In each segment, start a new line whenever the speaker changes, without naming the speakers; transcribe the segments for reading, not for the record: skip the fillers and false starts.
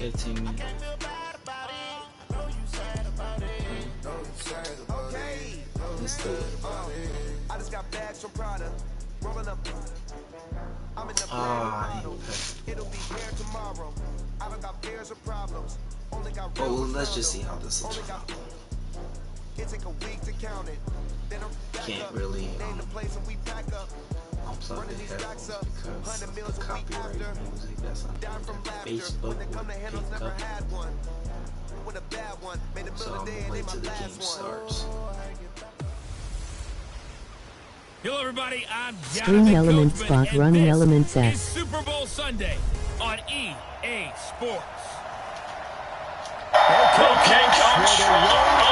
15 minutes. Let's do it. I just got bags from Prada. Rolling up. It'll be here tomorrow. I don't got fears or problems. Only got well, let's just see how this looks. It take a week to count it. Can't really unplug the headphones because of the copyright music that's on Facebook will pick up. So I'm gonna wait till the game starts.
Hello everybody, I'm
String Elements Bot running Elements S.
Super Bowl Sunday on EA Sports.
Okay, Coach.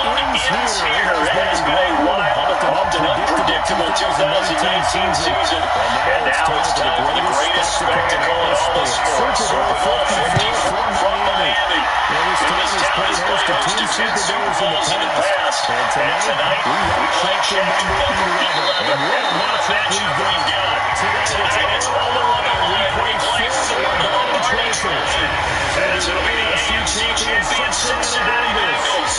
Audience here. It's been a wild, often unpredictable 2019 season. And now it's time for the greatest spectacle in all of sports. Super Bowl 54 from Miami. This town has played host to 2 Super Bowls in the past. And tonight, we have champion number 11. And what a matchup we've got. Tonight, it's all on the line. We play for the Madden trophy. As it'll be the NFC champion Cincinnati Bengals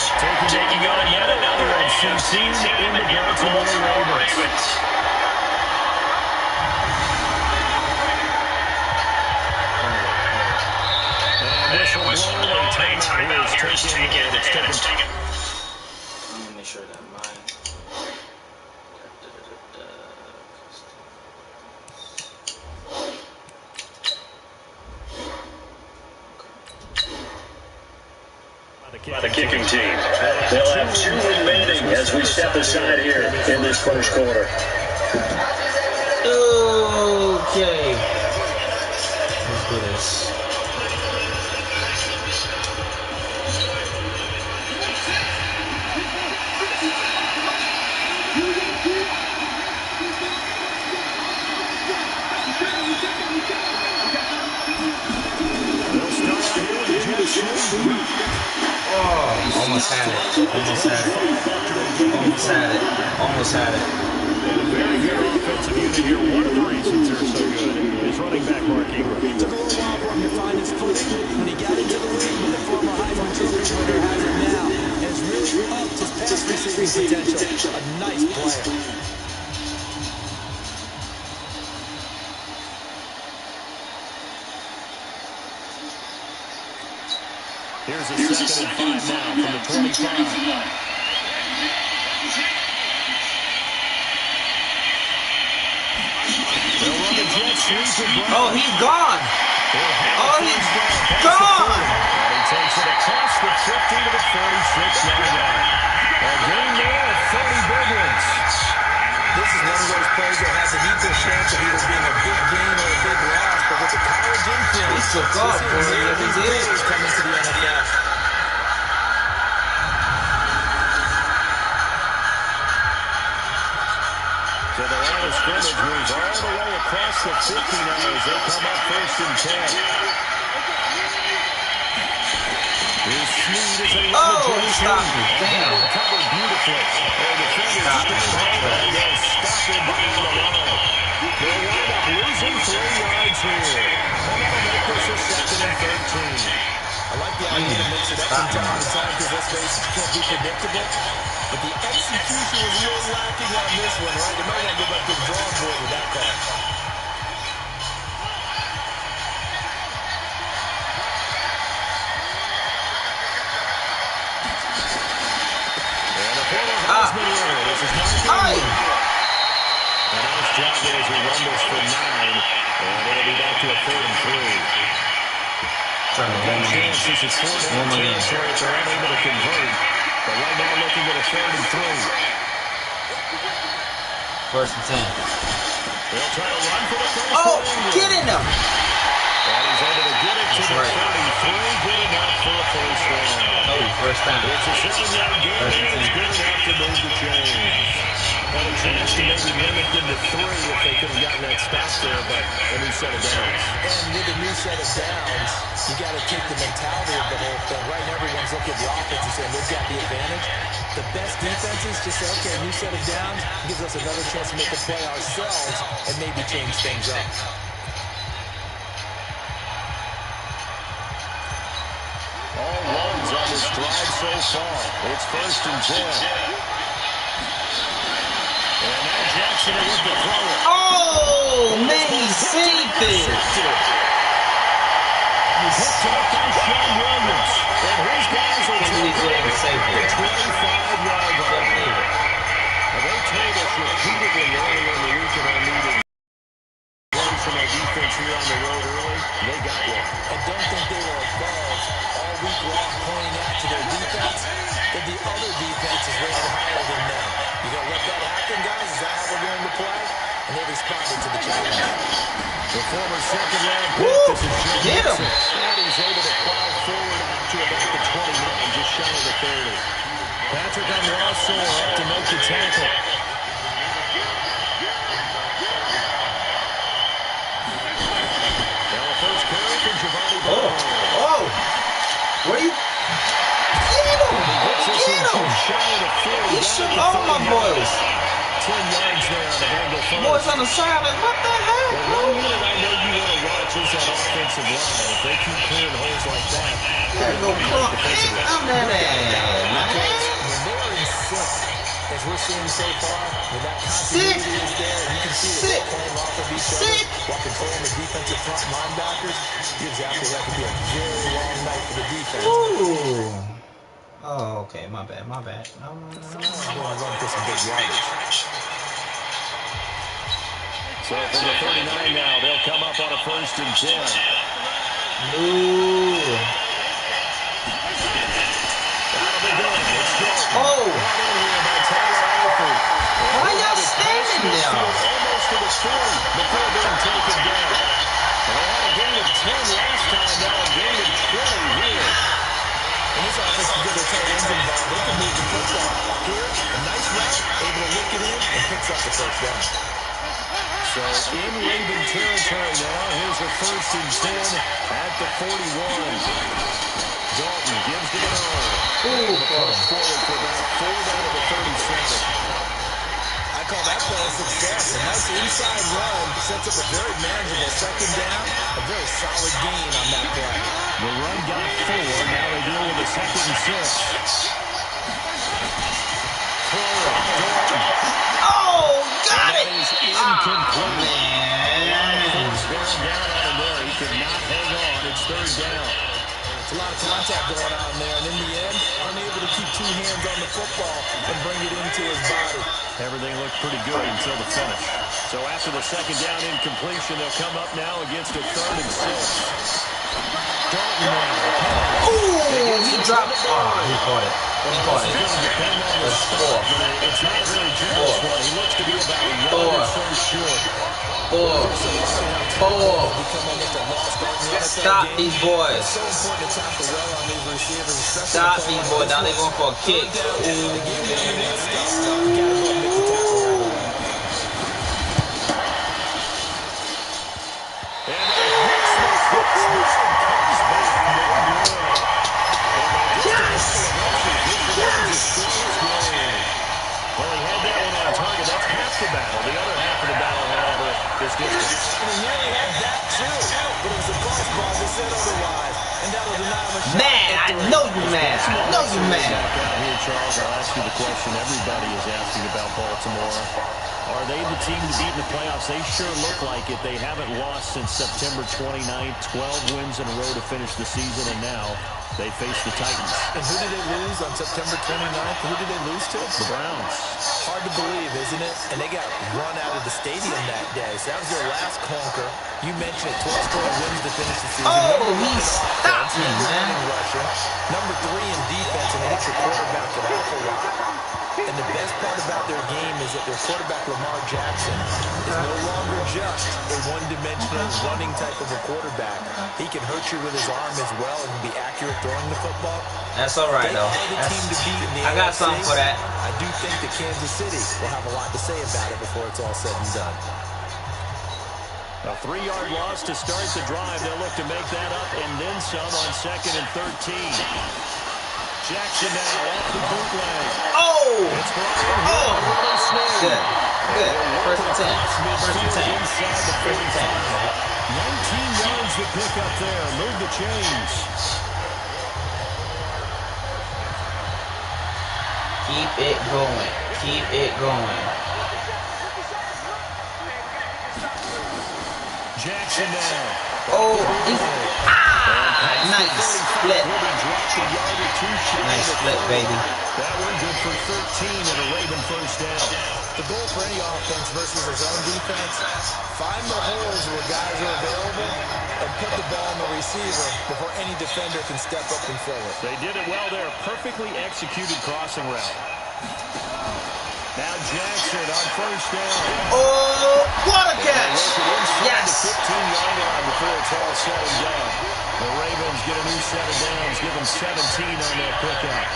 taking on yet another NFC team in the Baltimore Ravens. And whistle blown, timeout here is taken, and it's taken.
I'm gonna make sure that mine.
By the kicking team. They'll have 2 remaining as we step aside here in this first quarter.
Okay. Let's do this. Oh, almost had it. Almost had it. Almost had it. Almost had it.
Very good offensive unit here. One of the reasons they're so good is running back Mark Ingram. It took a little while for him to find his footing when he got into the league, but the former Heisman Trophy winner has it now. And has really upped his pass receiving potential. A nice player. Here's a second and 5 now from the 25.
Oh, he's gone. Oh, he's gone.
And he takes it across the 50 to the 46-yard line. A game there of 30 big ones. This is one of those plays that has an equal chance of either being a big gain or a big loss, but with the college influence,
he took off, boy. He did.
Coming to the NFL. So the line of scrimmage moves all the way across the 50 now as they come up 1st and 10. Here's Snead as they run the
he stopped me. Damn.
Covered beautifully. And the defenders stand hard and they'll stop him by the line. They'll wind up losing 3 yards here. And that'll make this a 2nd and 13. I like the idea to mix it up from time to time because this base can't be predictable. But the execution was really lacking on this one, right? They might not go back to the drawing board with that call. And a former Heisman winner. This is Mark Ingram. And nice job there as we run this for 9. And it'll be back to a 3rd and 3. Chances it's 4th and 10 territory if they're unable to convert. But right now looking at a 3rd and 3.
1st and 10.
They'll try to run for the first.
Oh, get in there.
And he's able to get it to the 33. Good enough for a first down.
Oh, first down.
It's a 7-yard gain. It's good enough to move the chains. And a chance to make maybe limit them to 3 if they could have gotten that stop there, but a new set of downs.
And with a new set of downs, you got to take the mentality of the whole thing. Right now, everyone's looking at the offense and saying they've got the advantage. The best defenses just say, okay, new set of downs gives us another chance to make a play ourselves and maybe change things up.
All runs on this drive so far. It's 1st and 10. And now Jackson with the throw.
Oh, man, he saved it.
Picked up by Sean Williams. And his guys are taking the 25-yard line. They told us repeatedly earlier in the week in our meeting. Plays from our defense here on the road early. They got one.
I don't think they were above all week long pointing out to their defense that the other defense is rated higher than them. You got to let that happen, guys. Is that how we're going to play? And they responded to the challenge.
The former second-round pick, this is Jim
Get him.
And he's able to plow forward to about the 29, just shy of the 30. Patrick Onwuasor up to make the tackle. Now the first carry from Giovanni Bernard.
Oh, where you? Get him! Get him! He shook all my boys.
10 yards there on the Bengal first.
Boys on the side, like, what the heck,
Well,
bro?
one unit I know you want to watch is that offensive line. If they keep clearing holes like that,
Gotta go crunk. I'm that man.
When they're in sync, as we're seeing so far, when that continuity is there, and you can see that they're playing off of each other while controlling the defensive front linebackers, you're exactly right. That could be a very long night for the defense.
Ooh. Oh, okay, my bad. No.
Someone's going to run for some big yardage.
So from the 39 now, they'll come up on a 1st and 10.
Ooh. Oh. Why y'all standing there?
Almost to the 40 before being taken down. They had a gain of 10 last time, now a gain of 20 here.
And this offense can get their tight ends involved. They can move the football. Here, a nice route, able to look it in, and picks up the first down.
So in Raven territory now, here's a 1st and 10 at the 41. Dalton gives the Bernard.
Ooh,
Push forward for about 4 down to the 37.
I call that play a success. A nice inside run sets up a very manageable 2nd down. A very solid gain on that play.
The run got 4. Now they deal with a 2nd and 6.
Oh, got it!
Incomplete.
Man.
First down out of there. He could not hang on. It's 3rd down.
It's a lot of contact going on there, and in the end, unable to keep 2 hands on the football and bring it into his body.
Everything looked pretty good until the finish. So after the 2nd down incompletion, they'll come up now against a 3rd and 6.
Ooh, he dropped. Oh, he caught it. He caught it. That's 4.
It's not a very generous one. He looks to be about a yard or so short.
4. Stop these boys. Stop these boys. Now they're going for a kick.
Well, he had that one on target. That's half the battle. The other half of the battle, however, is distance.
And he nearly had that too, but it was a crossbar that said otherwise, and that'll deny him a shot.
Man, I know you mad. I know you mad.
Out here, Charles, I'll ask you the question everybody is asking about Baltimore. Are they the team to beat in the playoffs? They sure look like it. They haven't lost since September 29th. 12 wins in a row to finish the season, and now they face the Titans.
And who did they lose on September 29th? Who did they lose to?
The Browns.
Hard to believe, isn't it? And they got run out of the stadium that day. So that was their last clunker. You mentioned it, 12 straight wins to finish the season.
Oh,
Number
he stopped me, man.
Rushing. Number 3 in defense, and they hit your quarterback an awful lot. And the best part about their game is that their quarterback, Lamar Jackson, is no longer just a one-dimensional running type of a quarterback. He can hurt you with his arm as well and be accurate throwing the football.
That's all right, though. I got something for that.
I do think that Kansas City will have a lot to say about it before it's all said and done.
A 3-yard loss to start the drive. They'll look to make that up and then some on 2nd and 13. Jackson now off the bootleg.
Oh!
It's
Good. Good. First and 10. First and 10.
Inside the 19 yards to pick up there. Move the chains.
Keep it going. Keep it going.
Jackson now.
Oh, nice split. Nice split, baby.
That one good for 13 and a Raven first down.
The goal for any offense versus his own defense, find the holes where guys are available and put the ball on the receiver before any defender can step up and fill it.
They did it well there. Perfectly executed crossing route. Now Jackson on first down.
Oh, what a catch! Yes!
The 15-yard line before it's all said and done. The Ravens get a new set of downs, give them 17 on that pickup.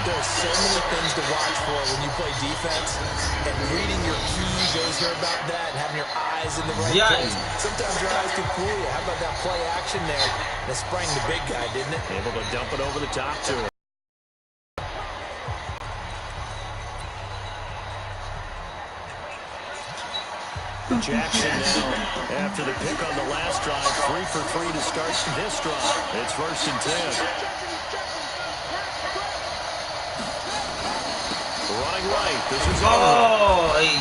There's so many things to watch for when you play defense, and reading your keys, you always hear about that, and having your eyes in the right place. Sometimes your eyes can fool you. How about that play action there? That sprang the big guy, didn't it?
Able to dump it over the top to him. Jackson now, after the pick on the last drive, 3 for 3 to start this drive. It's 1st and 10. Running right. This is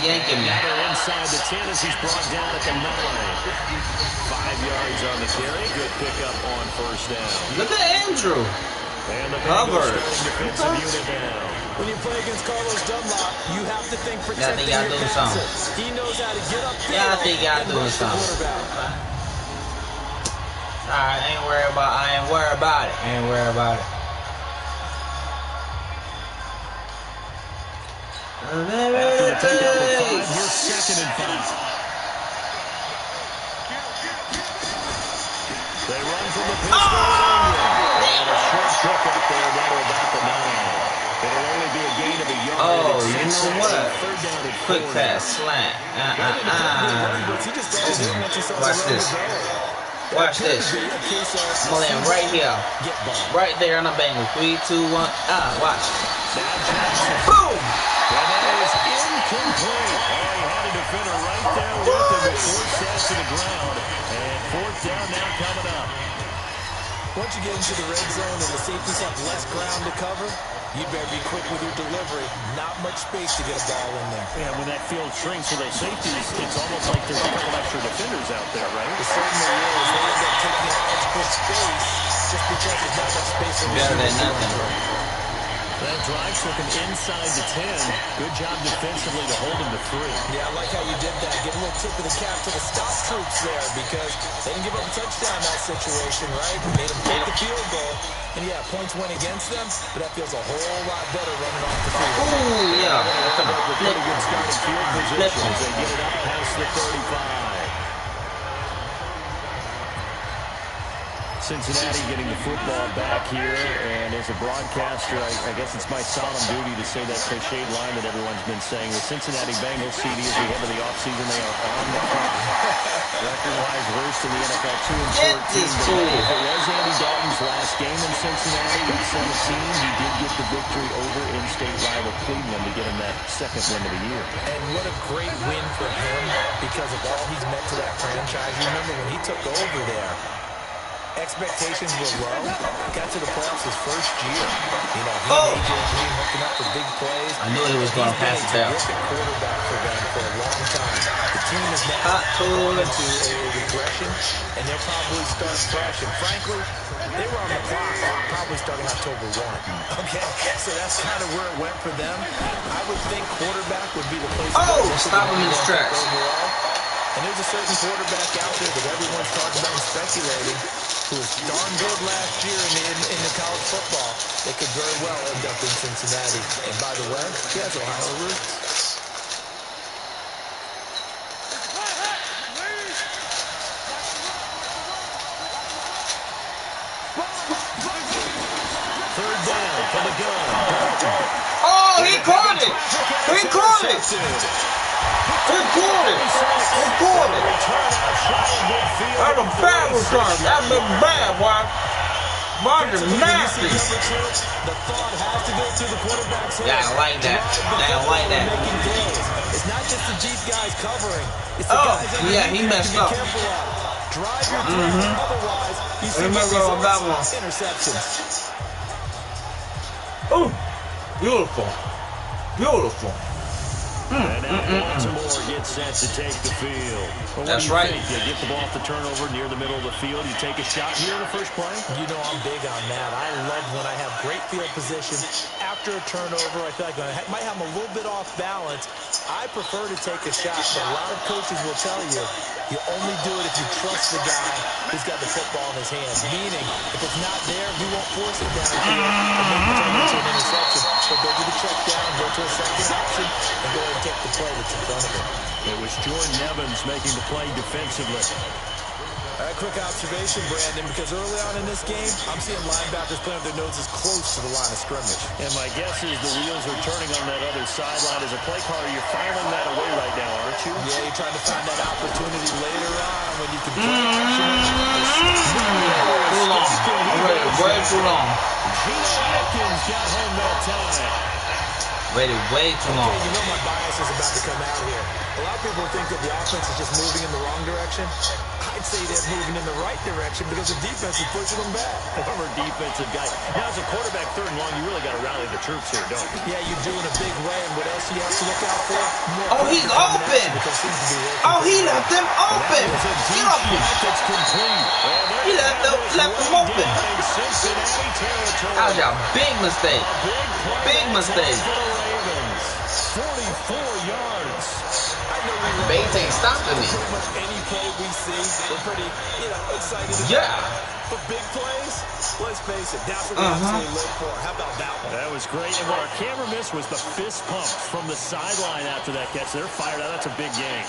yanking me.
Inside the 10 as he's brought down at the 9. 5 yards on the carry. Good pickup on first down.
Look at Andrew.
And the
cover.
Defensive unit now.
When you play against Carlos Dunlop, you have to think protecting your passer. He knows how to get up there.
Yeah, I think y'all doing something. I ain't worried about it. I ain't worried about it.
After the takeout of 5, here's 2nd and 5. They run from the pistol. And a short kick up there down to about the 9. It'll only be a gain of a yard.
Oh, you know what? Quick pass, slant. Watch this. Watch this. I'm gonna land right here. Right there on the Bengals. 3, 2, 1. Watch. Boom!
And that is incomplete. Oh, he had a defender right there with him before he sat to the ground. And 4th down now coming up.
Once you get into the red zone and the safeties have less ground to cover, you better be quick with your delivery. Not much space to get a ball in there.
Yeah, when that field shrinks for those safeties, it's almost like there's a couple extra defenders out there, right?
It certainly is. They end up taking up extra space just because there's not much space for
better than nothing.
That drive took him inside the 10. Good job defensively to hold him to 3.
Yeah, I like how you did that. Give a little tip of the cap to the stop troops there because they didn't give up a touchdown in that situation, right? Made them take the field goal. And yeah, points went against them, but that feels a whole lot better running off the field.
Ooh, yeah.
Pretty good starting field position as they get it up past the 35. Cincinnati getting the football back here, and as a broadcaster, I guess it's my solemn duty to say that cliched line that everyone's been saying. The Cincinnati Bengals, CD, as we head to the offseason, they are on the front. Record-wise worst in the NFL, 2-14. If it was Andy Dalton's last game in Cincinnati, Week 17, he did get the victory over in-state rival Cleveland to get him that 2nd win of the year.
And what a great win for him because of all he's meant to that franchise. You remember when he took over there, expectations were low. Got to the playoffs his first year. You know, he and AJ Green hooking up for big plays.
I knew he was going to pass it down.
He's been a terrific quarterback for them for a long time. The team is now into a regression, and they'll probably start fresh. And frankly, they were on the clock probably starting October 1. Okay, so that's kind of where it went for them. I would think quarterback would be the place.
Stop him in his tracks.
And there's a certain quarterback out there that everyone's talking about and speculating. who was darn good last year in the college football. They could very well end up in Cincinnati. And by the way, he has Ohio roots. Third down for the gun.
Oh, he caught it! He caught it! He caught it! He caught it! That's a bad return. That's a bad one. Martin nasty.
The thought has to go through the quarterback's head.
Yeah, I like that. I like that.
It's not just the deep guys covering. It's the guys
yeah, he messed up.
Drive your team. Otherwise, you see
that one.
Interceptions.
Oh, beautiful. Beautiful.
And now Baltimore gets set to take the field. Well,
that's right.
You get the ball off the turnover near the middle of the field. You take a shot here in the first play.
You know I'm big on that. I love when I have great field position. After a turnover, I feel like I might have them a little bit off balance. I prefer to take a shot, but a lot of coaches will tell you, you only do it if you trust the guy who's got the football in his hands. Meaning, if it's not there, he won't force it down here and make it turn into an interception. So go to the check down, go to a second option, and go ahead and take the play that's in front of him.
It was Jordan Evans making the play defensively.
A quick observation, Brandon, because early on in this game, I'm seeing linebackers playing with their noses close to the line of scrimmage.
And my guess is the wheels are turning on that other sideline. As a play caller, you're filing that away right now, aren't you?
Yeah, you're trying to find that opportunity later on when you can play action.
Too long. Way too long.
Geno Atkins got home that time.
Waited way too long.
Okay, you know my bias is about to come out here. A lot of people think that the offense is just moving in the wrong direction. I'd say they're moving in the right direction because the defense is pushing them back.
Former defensive guy. Now, as a quarterback, third and long, you really got to rally the troops here, don't you?
Yeah, you do in a big way. And what else he has to look out for?
Oh, he's open. Oh, he left them open. Get off me. He left them open. That was a big mistake. Big mistake.
44 yards.
Bates ain't stopping me.
Any play we see, we're pretty, excited about.
Yeah.
But big plays, let's face it, that's what we absolutely live for. How about that one?
That was great. And what our camera missed was the fist pump from the sideline after that catch. They're fired out. That's a big game.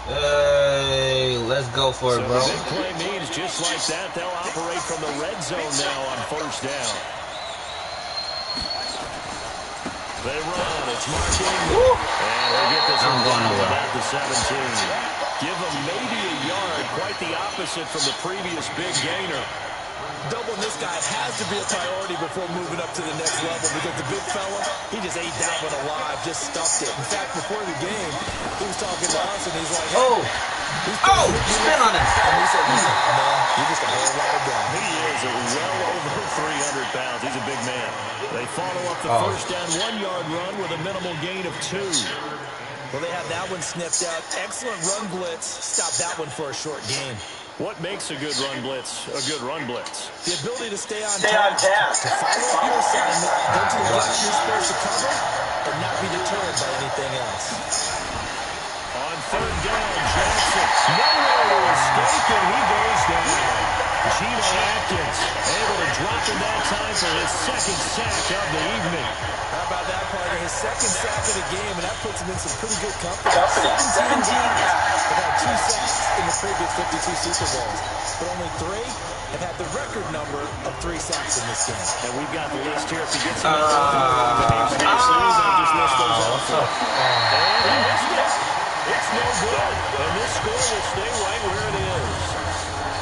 Hey, let's go for it, bro.
So the big play means just like that, they'll operate from the red zone now on first down. They run. It's Mark Ingram. And they get this one going about the 17. Give them maybe a yard. Quite the opposite from the previous big gainer.
Doubling this guy has to be a priority before moving up to the next level because the big fella, he just ate that one alive, just stuffed it. In fact, before the game, he was talking to us and he's like, hey,
spin on it.
And we said, no, you just a whole lot of gun.
He is well over 300 pounds. He's a big man. They follow up the first down 1-yard run with a minimal gain of 2.
Well, they have that one sniffed out. Excellent run blitz. Stop that one for a short game.
What makes a good run blitz a good run blitz?
The ability to stay on task. To follow up your assignment, go to the gap you're supposed to cover, and not be deterred by anything else.
On third down, Jackson. Nowhere to escape, and he goes down. Geno Atkins able to drop in that time for his second sack of the evening.
How about that, partner? His second sack of the game, and that puts him in some pretty good company. 17 guys have had 2 sacks in the previous 52 Super Bowls, but only 3 have had the record number of 3 sacks in this game.
And we've got the list here. If you get some games next season, just list those out. And he missed it. It's no good. And this score will stay right where it is.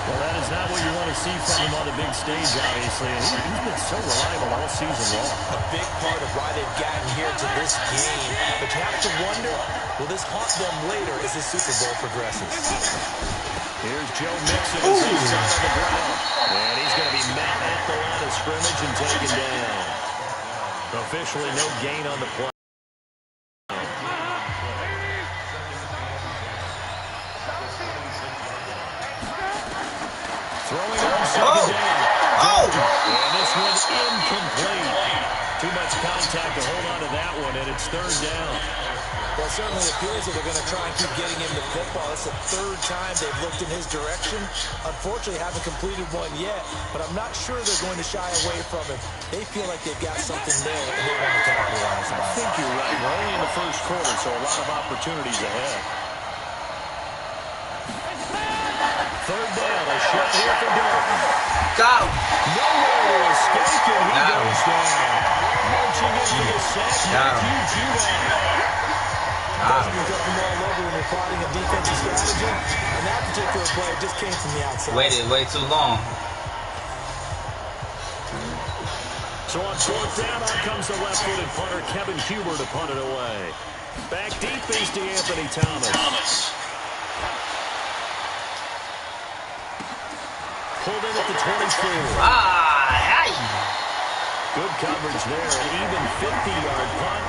Well, that is not what you want to see from him on the big stage, obviously. And he's been so reliable all season long.
A big part of why they've gotten here to this game. But you have to wonder, will this haunt them later as the Super Bowl progresses?
Here's Joe Mixon as he's on the ground. And he's going to be met at the line of scrimmage and taken down. Officially no gain on the play. Throwing on second down. And this one's incomplete.
Too much contact to hold on to that one, and it's third down.
Well, it certainly appears that they're going to try and keep getting him the football. It's the third time they've looked in his direction. Unfortunately, haven't completed one yet, but I'm not sure they're going to shy away from it. They feel like they've got something there, and they want to capitalize on it.
I think you're right. We're only in the first quarter, so a lot of opportunities ahead. Third down, a shot here for Dalton.
Got him.
Nowhere to escape, and he
Got him.
goes down. Marching into the sack,
Got him.
Matthew Judon.
You got them all over when you're plotting a defensive strategy, and that particular play just came from the outside.
Waited way too long.
So on fourth down, out comes the left-footed punter, Kevin Huber, to punt it away. Back deep is DeAnthony Thomas. Pulled in at the 24. Good coverage there. An even 50-yard punt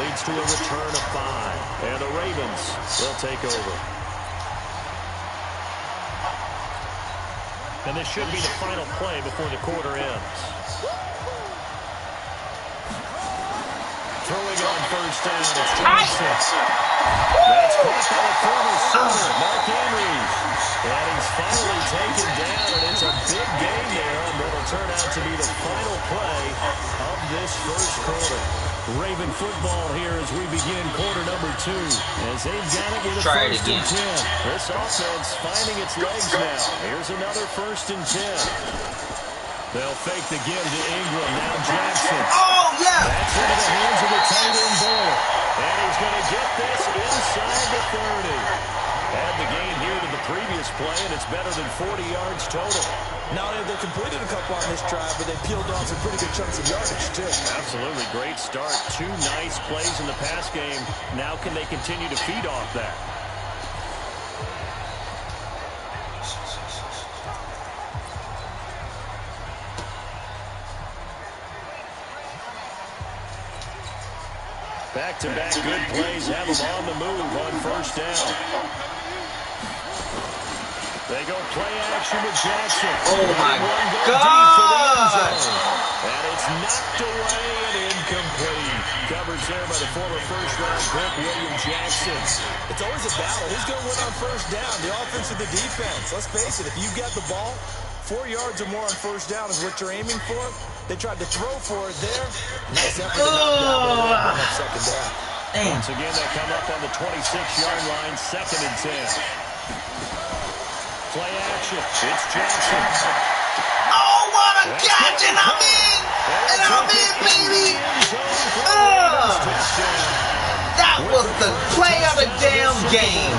leads to a return of 5. And the Ravens will take over.
And this should be the final play before the quarter ends.
Throwing on first down, it's Johnson. That's caught by the former center, Mark Andrews. And he's finally taken down, and it's a big gain there, and it'll turn out to be the final play of this first quarter. Raven football here as we begin quarter number 2. As they've got it with a first and 10. This offense finding its legs now. Here's another first and 10. They'll fake the give to Ingram. Now Jackson.
Oh, yeah.
That's into the hands of the tight end Bull. And he's going to get this inside the 30. Add the gain here to the previous play, and it's better than 40 yards total.
Not only have they completed a couple on this drive, but they peeled off some pretty good chunks of yardage, too.
Absolutely. Great start. 2 nice plays in the pass game. Now can they continue to feed off that?
Back-to-back good plays have them on the move on first down. They go play action with Jackson.
Oh, my God.
And it's knocked away and incomplete. Coverage there by the former first-round pick, William Jackson.
It's always a battle. Who's going to win on first down, the offense or the defense? Let's face it, if you've got the ball, 4 yards or more on first down is what you're aiming for. They tried to throw for it there. Nice effort to knock down on second down.
Once again, they come up on the 26-yard line, 2nd and 10. Play action. It's Jackson.
Oh, what a catch, and I'm in! And I'm in, baby! That was the play of the damn game.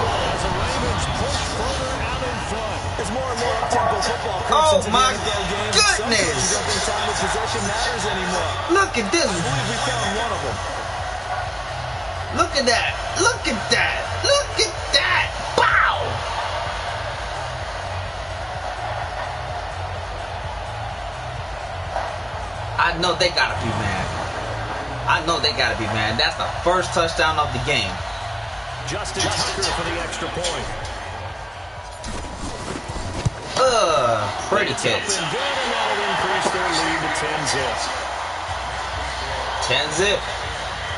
As more and more up-tempo football creeps
Oh,
into
my
the NFL game,
goodness!
you don't think time of possession matters anymore.
Look at this.
I believe we found one of them.
Look at that. Look at that. Look at that. Pow! I know they gotta be mad. I know they gotta be mad. That's the first touchdown of the game.
Justin Tucker for the extra point.
Pretty kids.
And that'll increase their lead to 10-zip.
10-zip.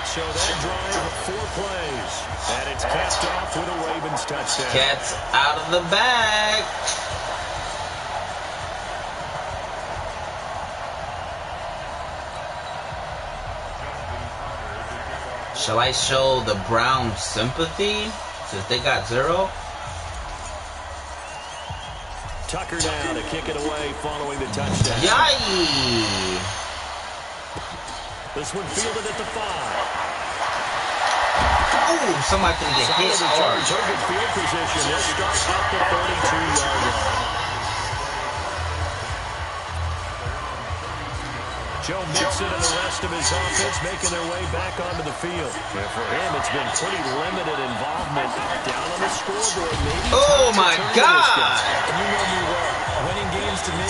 So that drive, 4 plays. And it's capped off with a Ravens touchdown.
Cat's out of the bag. Shall I show the Browns sympathy since they got 0?
Tucker now to kick it away following the touchdown.
Yay!
This one fielded at the 5.
Oh, somebody can get hit hard.
Good field position. They'll start up the 32-yard line. Joe Mixon and the rest of his offense making their way back onto the field. And for him, it's been pretty limited involvement down on the scoreboard. Maybe
oh, my God!
And you know me well. Winning games to me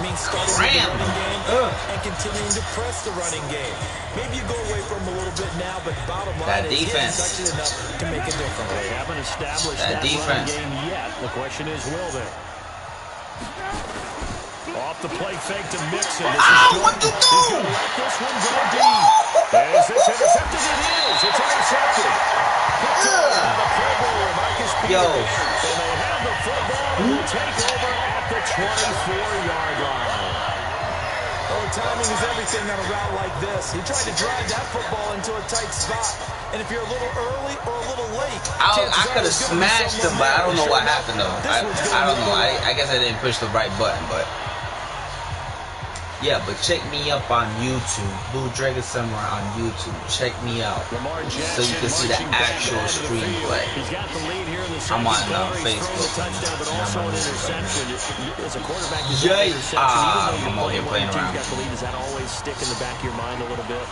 means starting with the running game and continuing to press the running game. Maybe you go away from them a little bit now, but bottom line is getting touches enough to make a difference.
They haven't established that running game yet. The question is, will they?
Off the play fake to Mixon.
Ow, what you do?
He's going to let this one go deep. Is this intercepted? It is. It's intercepted. Yo. And they have the football and will take over at the 24-yard line.
Oh, timing is everything on a route like this. He tried to drive that football into a tight spot. And if you're a little early or a little late,
I could have smashed him, but I don't know what happened though. I don't know. I guess I didn't push the right button, but yeah. But check me up on YouTube, Blue Dragon Samurai on YouTube. Check me out so you can see the actual stream play. I'm on Facebook. I'm over here playing around.
Does that always stick in the back of your mind a little bit?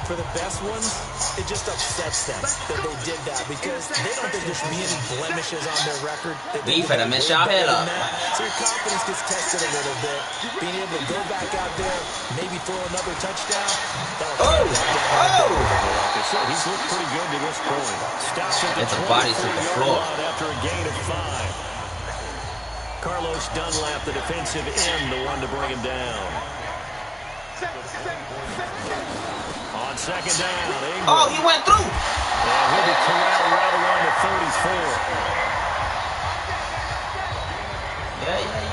For the best ones, it just upsets them that they did that because they don't think there should be any blemishes on their record.
They finna mess y'all head up.
So your confidence gets tested a little bit. Being able to go back out there, maybe throw another touchdown.
He's looked pretty good to this point.
It's a body to the floor.
After a gain of 5. Carlos Dunlap, the defensive end, the one to bring him down. On second down, Ingram.
Oh, he went through.
And he'll be corralled right around the 34.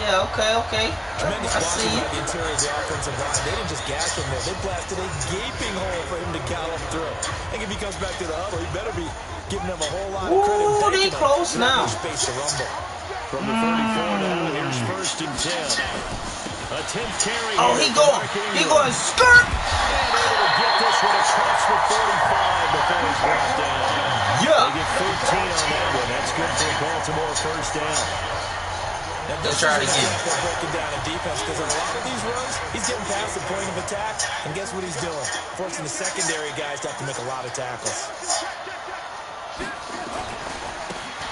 Yeah, okay.
Tremendous
I see
blocking
you.
by the interior of the offensive line. They didn't just gash him there. They blasted a gaping hole for him to gallop through. I think if he comes back to the huddle, he better be giving them a whole lot of credit.
Ooh, they close now.
Space to rumble.
From the 34 down, here's first and 10. A 10th carry.
Oh, he going skirt.
And able to get this one across the 45 before he's brought down.
Yeah.
They get 14 on that one. That's good for a Baltimore first down.
Let's try it again.
Breaking down a defense because in a lot of these runs, he's getting past the point of attack, and guess what he's doing? Forcing the secondary guys to have to make a lot of tackles.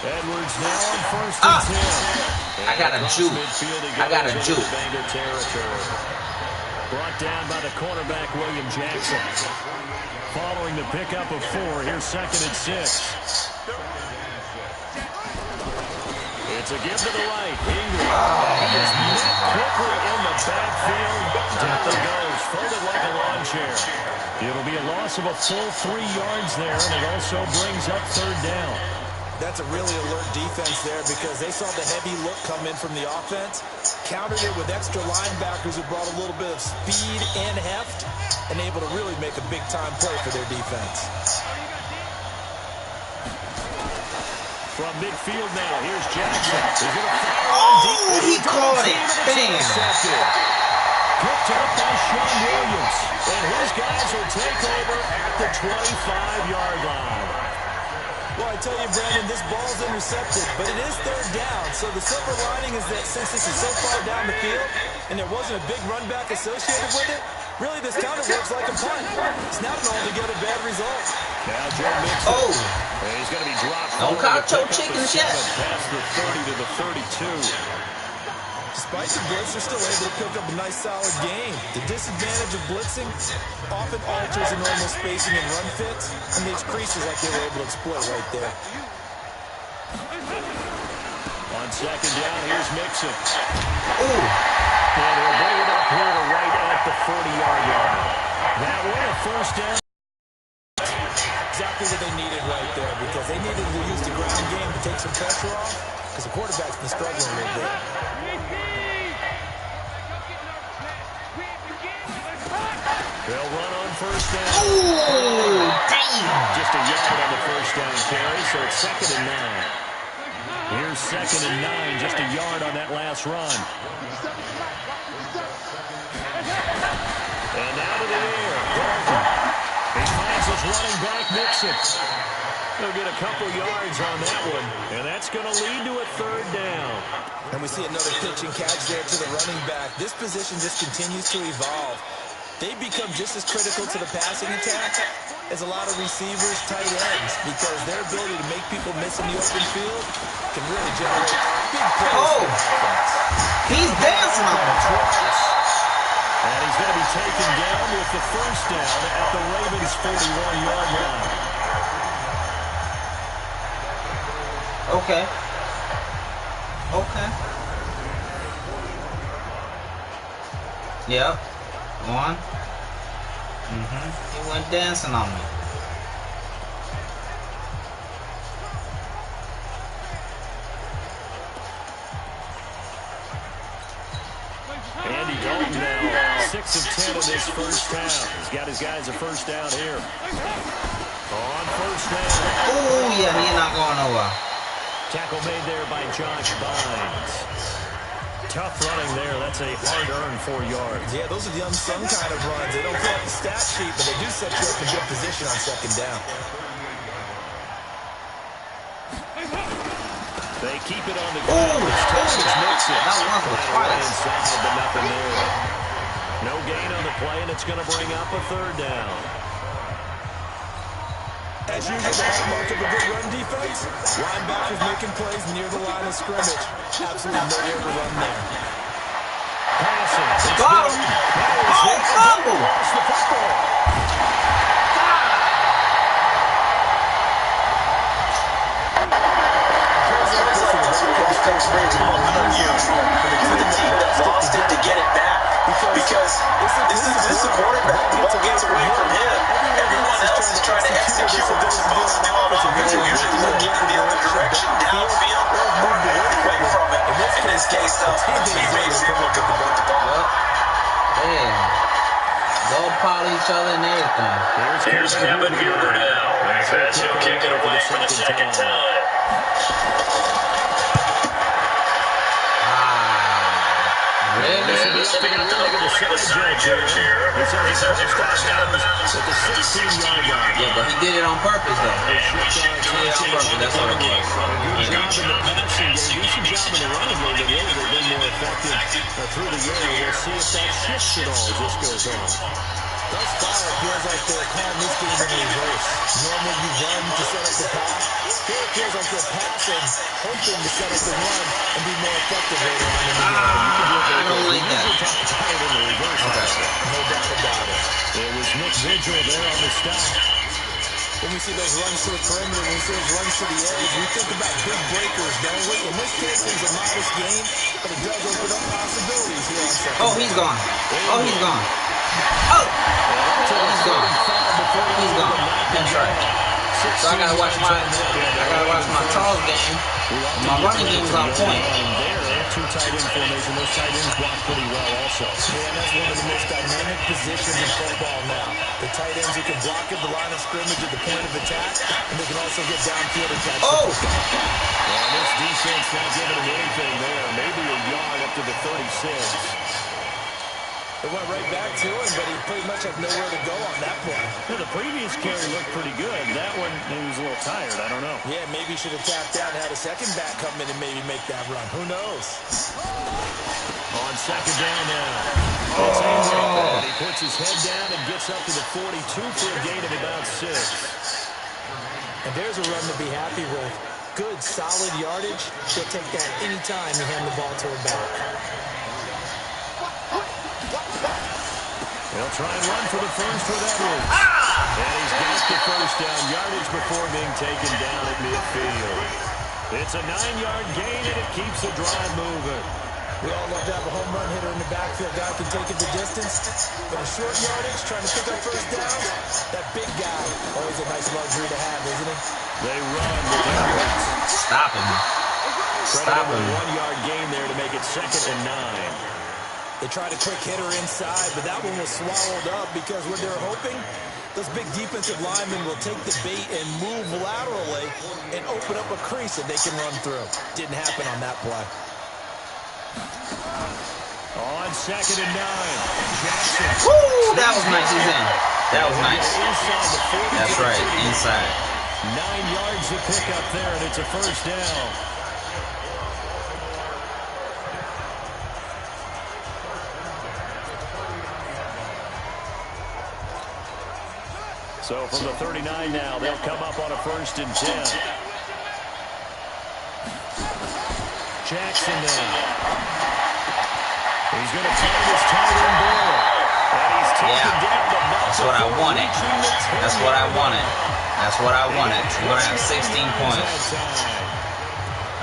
Edwards now on first and 10.
I got a juke.
Brought down by the cornerback, William Jackson. Following the pickup of 4, here's second and 6. It's a give to the right. Ingram. It's met quickly in the backfield. Down it goes, folded like a lawn chair. It'll be a loss of a full 3 yards there, and it also brings up third down.
That's a really alert defense there because they saw the heavy look come in from the offense, countered it with extra linebackers who brought a little bit of speed and heft, and able to really make a big-time play for their defense.
From midfield now, here's Jackson.
Oh, he caught it. Bam.
Picked up by Sean Williams. And his guys will take over at the 25-yard line.
Well, I tell you, Brandon, this ball's intercepted, but it is third down. So the silver lining is that since this is so far down the field and there wasn't a big run back associated with it, really this counter works like a punt. It's not an altogether bad result.
Now Joe Mixon.
Oh.
And he's going to be dropped.
Don't call Joe chickens yet.
Past the 30 to the 32.
Despite the blitz, they're still able to pick up a nice, solid game. The disadvantage of blitzing often alters the normal spacing and run fits, and these creases like they were able to exploit right there.
On second down, here's Mixon.
Ooh.
And he'll bring it up here to right at the 40-yard line. That one, a first down.
Exactly what they needed right there because they needed to use the ground game to take some pressure off because the quarterback's been struggling a little bit.
They'll run on first down.
Ooh, damn.
Just a yard on the first down carry, so it's second and 9. Here's second and 9, just a yard on that last run. And out of the air, Dalton. He finds his running back, Mixon. He'll get a couple yards on that one, and that's going to lead to a third down.
And we see another pitch and catch there to the running back. This position just continues to evolve. They become just as critical to the passing attack as a lot of receivers, tight ends, because their ability to make people miss in the open field can really generate big plays.
Oh, he's dancing on it.
And he's going to be taken down with the first down at the Ravens' 41-yard line.
Okay. Yep. One. He went dancing on me.
Andy Dalton now 6 of 10 in this first down. He's got his guys a first down here. On first down.
Oh, yeah, he's not going nowhere.
Tackle made there by Josh Bynes. Tough running there. That's a hard-earned 4 yards.
Yeah, those are the unsung kind of runs. They don't fill up the stat sheet, but they do set you up in good position on second down.
They keep it on the ground.
That one was twice.
Inside, but nothing there. No gain on the play, and it's going to bring up a third down.
As usual, the hallmark of a good run defense, linebackers making plays near the line of scrimmage. Absolutely nowhere to run there.
Passing.
Got him. Oh, fumble.
Lost the football.
For the team that lost it to get it back. Because this quarterback, the ball gets away from him. Everyone else is trying to execute what they're supposed to do on offense. They're usually looking in the other direction, downfield, or moving away from it. In this case, though, he makes it look at the ball.
Damn. They'll pile each other and everything.
Here's Kevin Huber now. As he'll kick it away for the second time.
Really?
He's figured out the side judge here. He says it's first down at the 16-yard line.
Yeah, but he did it on purpose, though. He did it on purpose. That's what it was.
Good job in the passing game. Decent job in the running game, but really they've been more effective through the air. We'll see if that shifts at all as this goes on.
Thus far, it feels like they're calling this game in reverse. Normally you run to set up the pass. Here it feels like they're passing, hoping to set up the run and be more effective later on in the game.
I don't like that.
No doubt about it.
It was Nick Vigil there on the stop.
When we see those runs to the perimeter, when we see those runs to the edge, we think about big breakers, don't we? In this case, it was a modest game, but it does open up possibilities here on second.
Oh, he's gone. Oh, he's gone. Oh! He's gone. He's gone. That's right. So I gotta watch my Charles game. My running game was on point.
Two tight end formation. Those tight ends block pretty well also.
Yeah, that's one of the most dynamic positions in football now. The tight ends who can block at the line of scrimmage at the point of attack, and they can also get downfield and catch.
Oh!
Well, this defense not giving him anything there. Maybe a yard up to the 36.
It went right back to him, but he pretty much had nowhere to go on that play.
Well, the previous carry looked pretty good. That one, he was a little tired. I don't know.
Yeah, maybe he should have tapped out and had a second back come in and maybe make that run. Who knows?
On second down now. Oh. He puts his head down and gets up to the 42 for a gain of about 6.
And there's a run to be happy with. Good, solid yardage. They'll take that any time you hand the ball to a back.
They'll try and run for the first with Edwards. And he's got the first down yardage before being taken down at midfield. It's a 9-yard gain, and it keeps the drive moving.
We all love to have a home run hitter in the backfield. Guy can take it the distance. But a short yardage, trying to pick up first down, that big guy, always a nice luxury to have, isn't he?
They run with Edwards.
Stop him. Stop him.
1-yard gain there to make it 2nd and 9.
They tried a quick hitter inside, but that one was swallowed up because what they're hoping, those big defensive linemen will take the bait and move laterally and open up a crease that they can run through. Didn't happen on that play.
On 2nd and 9. Jackson.
Woo! That was nice. He's in. That was nice. That's right. Inside.
9 yards to pick up there, and it's a first down. So from the 39 now, they'll come up on a 1st and 10. Jackson now. He's going to find his tight end there. And he's taken down, but not
that's what I wanted. That's what I wanted. That's what I wanted. We're going to have 16 points.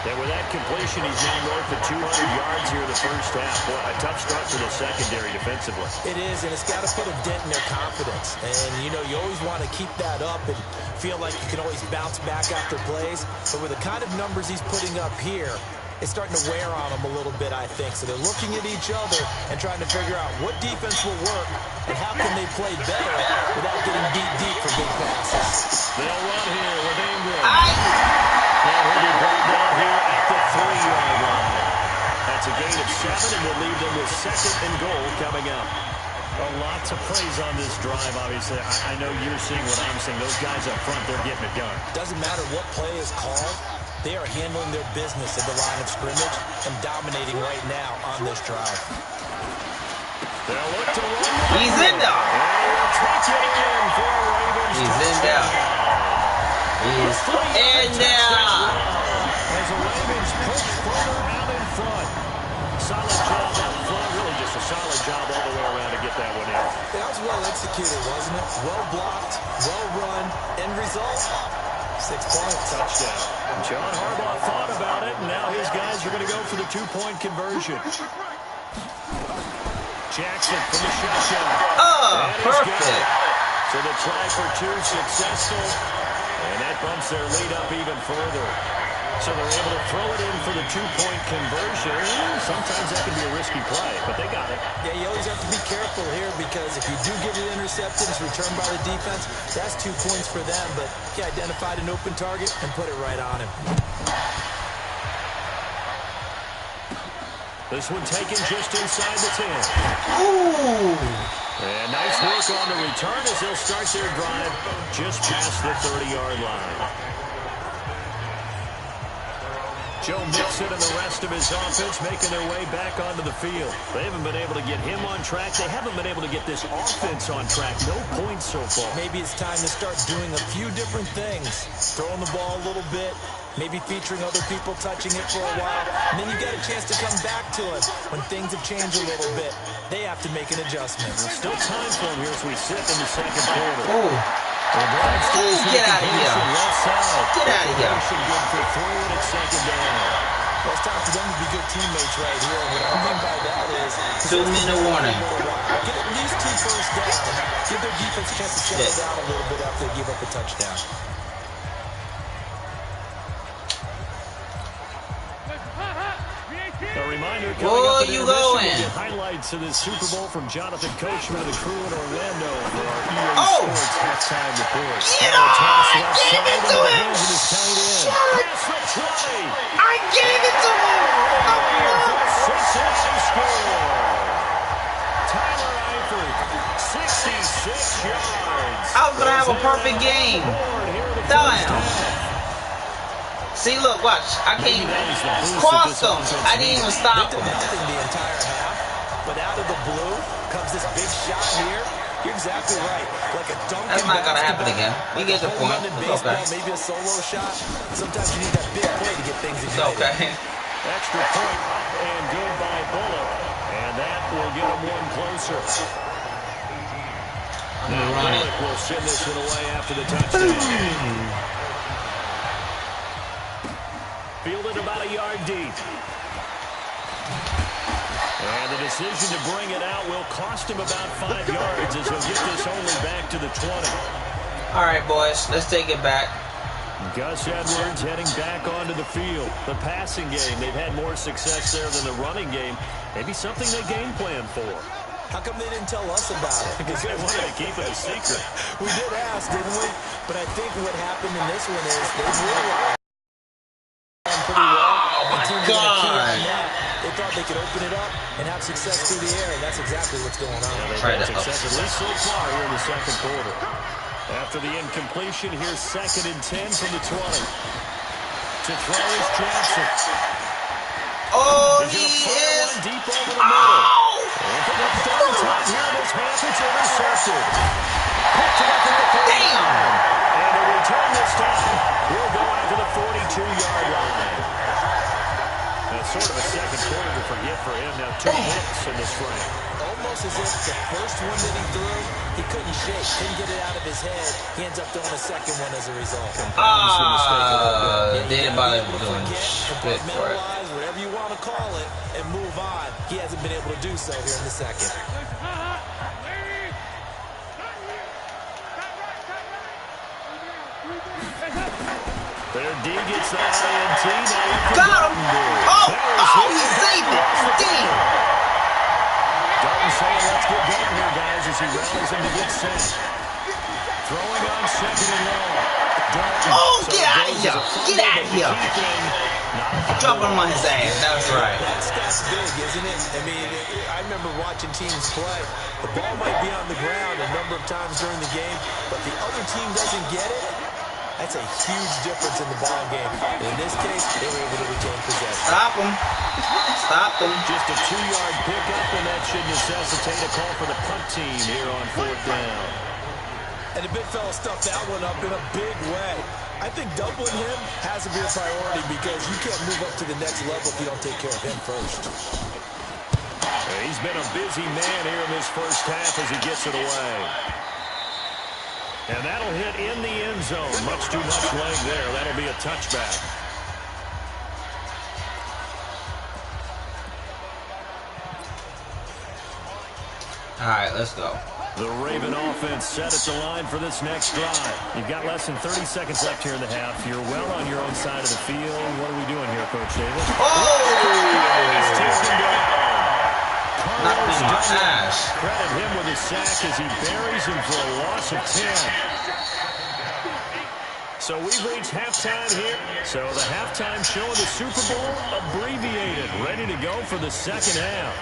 And with that completion, he's now north of 200 yards here in the first half. Boy, a tough start for the secondary defensively.
It is, and it's got to put a dent in their confidence. And, you know, you always want to keep that up and feel like you can always bounce back after plays. But with the kind of numbers he's putting up here, it's starting to wear on them a little bit, I think. So they're looking at each other and trying to figure out what defense will work and how can they play better without getting beat deep for big passes.
They'll run here with Ingram. And he'll be brought down here at the 3-yard line. That's a gain of 7, and we'll leave them with 2nd and goal coming up.
A lot to praise on this drive, obviously. I know you're seeing what I'm seeing. Those guys up front, they're getting it done.
Doesn't matter what play is called. They are handling their business at the line of scrimmage and dominating right now on this drive.
They'll look to run.
He's in there. He's in there. He's in there.
As the Ravens push further out in front. Solid job up front. Really just a solid job all the way around to get that one in.
That was well executed, wasn't it? Well blocked, well run. End result, 6 points.
Touchdown. John Harbaugh thought about it, and now his guys are going to go for the 2-point conversion. Jackson from the shotgun.
Oh, perfect.
So the try for 2 successful, and that bumps their lead up even further. So they're able to throw it in for the 2-point conversion. Sometimes that can be a risky play, but they got it.
Yeah, you always have to be careful here because if you do get it intercepted, it's returned by the defense, that's 2 points for them. But he identified an open target and put it right on him.
This one taken just inside the 10.
Ooh.
And nice work on the return as they'll start their drive just past the 30-yard line. Joe Mixon and the rest of his offense making their way back onto the field. They haven't been able to get him on track. They haven't been able to get this offense on track. No points so far.
Maybe it's time to start doing a few different things. Throwing the ball a little bit, maybe featuring other people touching it for a while. And then you get a chance to come back to it when things have changed a little bit. They have to make an adjustment.
There's still time for him here as we sit in the second quarter.
Oh. Get out of here. Get out of here.
Good for 3 and it's 2nd down.
Well, it's time for them to be good teammates right here. And what I mean by that is
2-minute warning.
Get at least 2 first downs. Give their defense a chance to settle down a little bit after they give up a touchdown.
A reminder,
where you going?
We'll get highlights of this Super Bowl from Jonathan Coachman of the crew in Orlando for our EA Sports halftime report.
Get off! I gave it to him! I gave it to him!
Cincinnati score. Tyler Eifert, 66 yards.
I was gonna have a perfect game. Damn. See, look, watch. I can't cross them. I didn't even stop them.
Nothing the entire half, but out of the blue comes this big shot here. You're exactly right. Like a dunk.
That's not gonna happen again. We get the point. It's okay.
Maybe a solo shot. Sometimes you need that big play to get things
it's okay.
Extra point and good by Bullock, and that will get them one closer. Bullock will send this one away after the touchdown. Fielded about a yard deep. And the decision to bring it out will cost him about 5 yards as he'll get this only back to the 20.
All right, boys, let's take it back.
Gus Edwards heading back onto the field. The passing game, they've had more success there than the running game. Maybe something they game plan for.
How come they didn't tell us about it?
Because they wanted to keep it a secret.
We did ask, didn't we? But I think what happened in this one is they realized pretty well.
Oh, my God.
They thought they could open it up and have success through the air, and that's exactly what's going on.
Yeah, they've had success at least so far here in the second quarter. After the incompletion, here's 2nd and 10 from the 20. To throw is Jackson.
Oh, he is.
Deep over the middle. And for the 3rd time here in this half, it's intercepted. Picked it up in the 30. And a return this time. We'll go out to the 42-yard line. That's sort of a second quarter to forget for him. Now 2 hits in this frame.
almost as if the first one that he threw, he couldn't shake, couldn't get it out of his head. He ends up throwing a second one as a result.
Didn't bother doing shit for it.
Whatever you want to call it, and move on. He hasn't been able to do so here in the second.
Their D gets the INT.
Got him! Oh, he saved it! Damn!
Dalton saying, let's get going here, guys, as he rallies him to get set. Throwing on second and long.
Oh, get out of here! Get out of here! Drop him on his ass, that's right.
That's big, isn't it? I mean, I remember watching teams play. The ball might be on the ground a number of times during the game, but the other team doesn't get it. That's a huge difference in the ball game. In this case, they were able to retain possession.
Stop him. Stop him.
Just a 2-yard pickup, and that should necessitate a call for the punt team here on 4th down.
And the big fella stuffed that one up in a big way. I think doubling him has to be a priority because you can't move up to the next level if you don't take care of him first.
He's been a busy man here in this first half as he gets it away. And that'll hit in the end zone. Much too much leg there. That'll be a touchback.
All right, let's go.
The Raven offense set at the line for this next drive. You've got less than 30 seconds left here in the half. You're well on your own side of the field. What are we doing here, Coach Davis?
Oh!
Credit him with a sack as he buries him for a loss of 10. So we've reached halftime here. So the halftime show of the Super Bowl abbreviated, ready to go for the second half.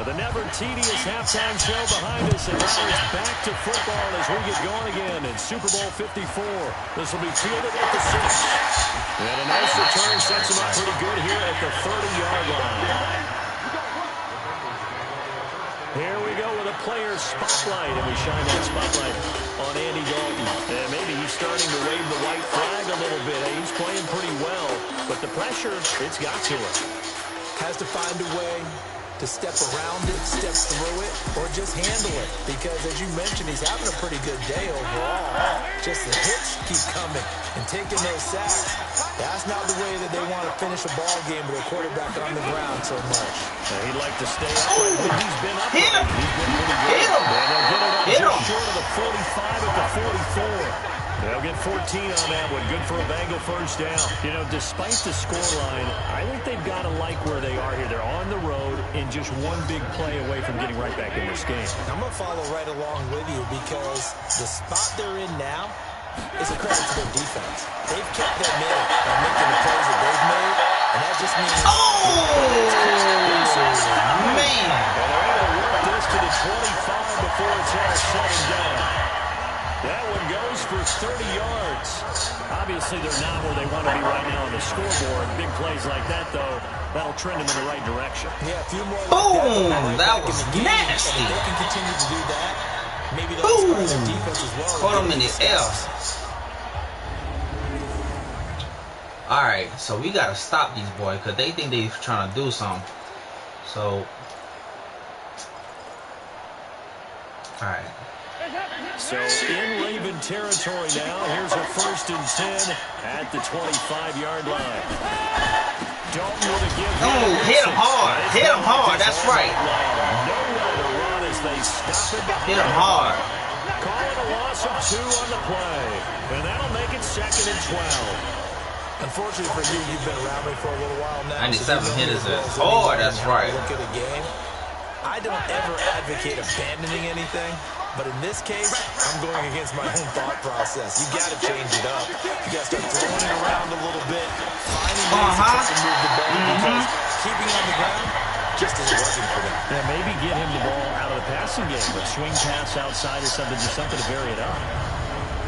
The never tedious halftime show behind us, and now it's back to football as we get going again in Super Bowl 54. This will be fielded at the 6. And a nice return sets him up pretty good here at the 30-yard line. Here we go with a player spotlight, and we shine that spotlight on Andy Dalton. And maybe he's starting to wave the white flag a little bit. He's playing pretty well, but the pressure, it's got to him.
Has to find a way to step around it, step through it, or just handle it. Because, as you mentioned, he's having a pretty good day overall. Just the hits keep coming and taking those sacks. That's not the way that they want to finish a ball game with a quarterback on the ground so much.
He'd like to stay up. He's been up.
Hit him!
He's been pretty good.
Hit him!
And they'll get it up
Hit
just
him!
short of the 45 at the 44. They'll get 14 on that one. Good for a Bengal first down. You know, despite the scoreline, I think they've got to like where they are here. They're on the road and just one big play away from getting right back in this game.
I'm going to follow right along with you because the spot they're in now is a credit to their defense. They've kept their man by making the plays that they've made, and that just means...
Man!
And they're able to work this to the 25 before it's all said and done. That one goes for 30 yards. Obviously, they're not where they want to be right now on the scoreboard. Big plays like that, though, that'll trend them in the right direction.
Yeah, a few more
Boom!
Like
That was nasty.
They can continue to do that. Maybe they'll inspire their defense as well.
Put them in the air. All right, so we got to stop these boys because they think they're trying to do something. So, all right.
So in Raven territory now, here's a 1st and 10 at the 25-yard line. Dalton with a give.
Oh, hit him hard. Hit him hard. That's right.
Nowhere to run as they stop it.
Hit him hard.
Calling a loss of 2 on the play. And that'll make it 2nd and 12.
Unfortunately for you, you've been around me for a little while now.
97 hitters. Oh, that's right.
Look at a game. I don't ever advocate abandoning anything, but in this case, I'm going against my own thought process. You got to change it up. You got to start throwing it around a little bit, finding ways to move the ball, because keeping on the ground just isn't working for them.
Yeah, maybe get him the ball out of the passing game, but swing pass outside or something, just something to vary it up.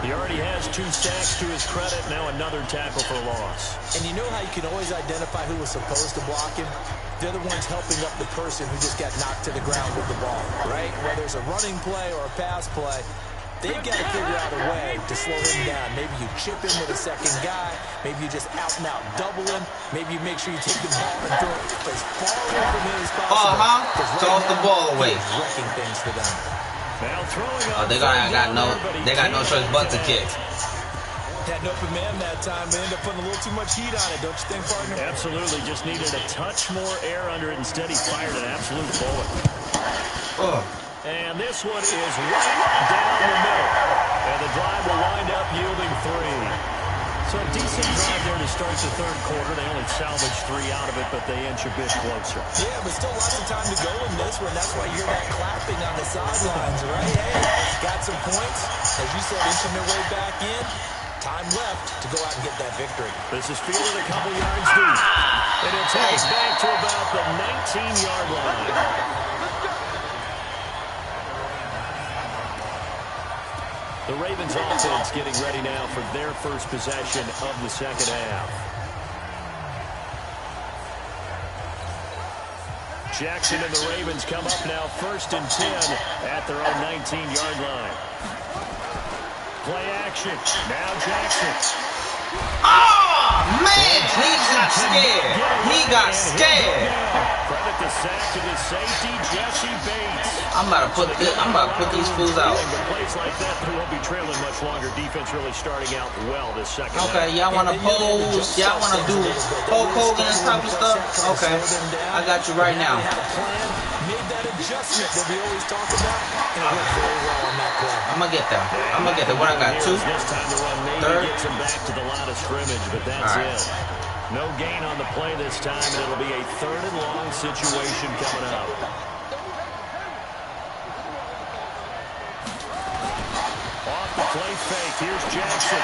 He already has 2 sacks to his credit. Now another tackle for loss.
And you know how you can always identify who was supposed to block him? They're the ones helping up the person who just got knocked to the ground with the ball, right? Whether it's a running play or a pass play, They've got to figure out a way to slow him down. Maybe you chip him with a second guy. Maybe you just out-and-out double him. Maybe you make sure you take the ball and throw it as far away from him as possible.
Toss the ball away.
Wrecking things for them.
Now throwing
they got no choice but to kick.
Had an open man that time, but ended up putting a little too much heat on it, don't you think, partner?
Absolutely. Just needed a touch more air under it. Instead, he fired an absolute bullet. And this one is right down the middle. And the drive will wind up yielding 3. So a decent drive there to start the third quarter. They only salvaged 3 out of it, but they inch a bit closer.
Yeah, but still lots of time to go in this one. That's why you hear that clapping on the sidelines, right? Hey, got some points. As you said, inching their way back in. Time left to go out and get that victory.
This is fielded a couple yards deep. And it'll take us back to about the 19-yard line. The Ravens offense getting ready now for their first possession of the second half. Jackson and the Ravens come up now 1st and 10 at their own 19-yard line. Play action. Now Jackson.
Oh, man, he got scared. He got scared.
Credit the sack to the safety, Jesse Bates.
I'm about to put these fools out.
With plays like that, they won't be trailing much longer. Defense really starting out well this second
half. Y'all want to pose? Y'all want to do Hulk Hogan and type of stuff? Okay, I got you right now.
Made that adjustment that we always talk about, and it went very well on that play.
I'm gonna get that. What I got? 2?
This time the run maybe
Third?
gets him back to the line of scrimmage, but that's it. No gain on the play this time, and it'll be a 3rd and long situation coming up. Off the play fake, here's Jackson.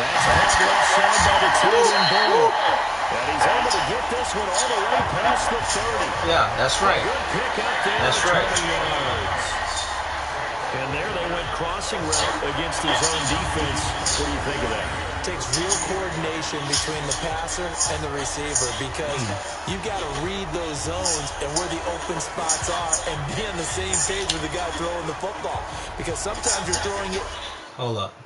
That's left side by the tight end Bull. And he's able to get this one all the way past the 30.
Yeah, that's right.
Good pick up there.
That's right.
20 yards. And there they went crossing route against his own defense. What do you think of that?
It takes real coordination between the passer and the receiver because you've got to read those zones and where the open spots are and be on the same page with the guy throwing the football. Because sometimes you're throwing it.
Hold up.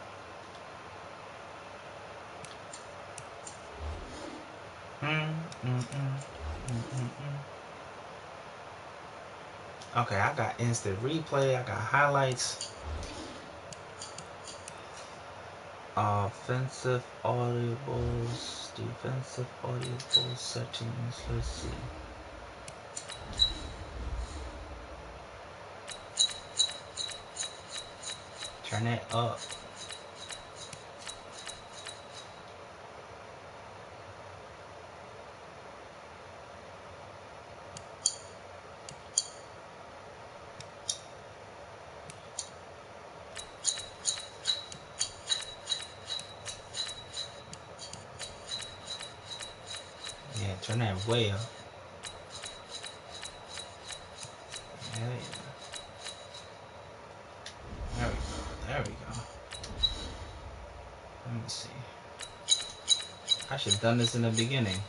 Okay, I got instant replay. I got highlights. Offensive audibles, defensive audibles settings. Let's see. Turn it up. Yeah, turn that way up. There we go. Let me see. I should have done this in the beginning.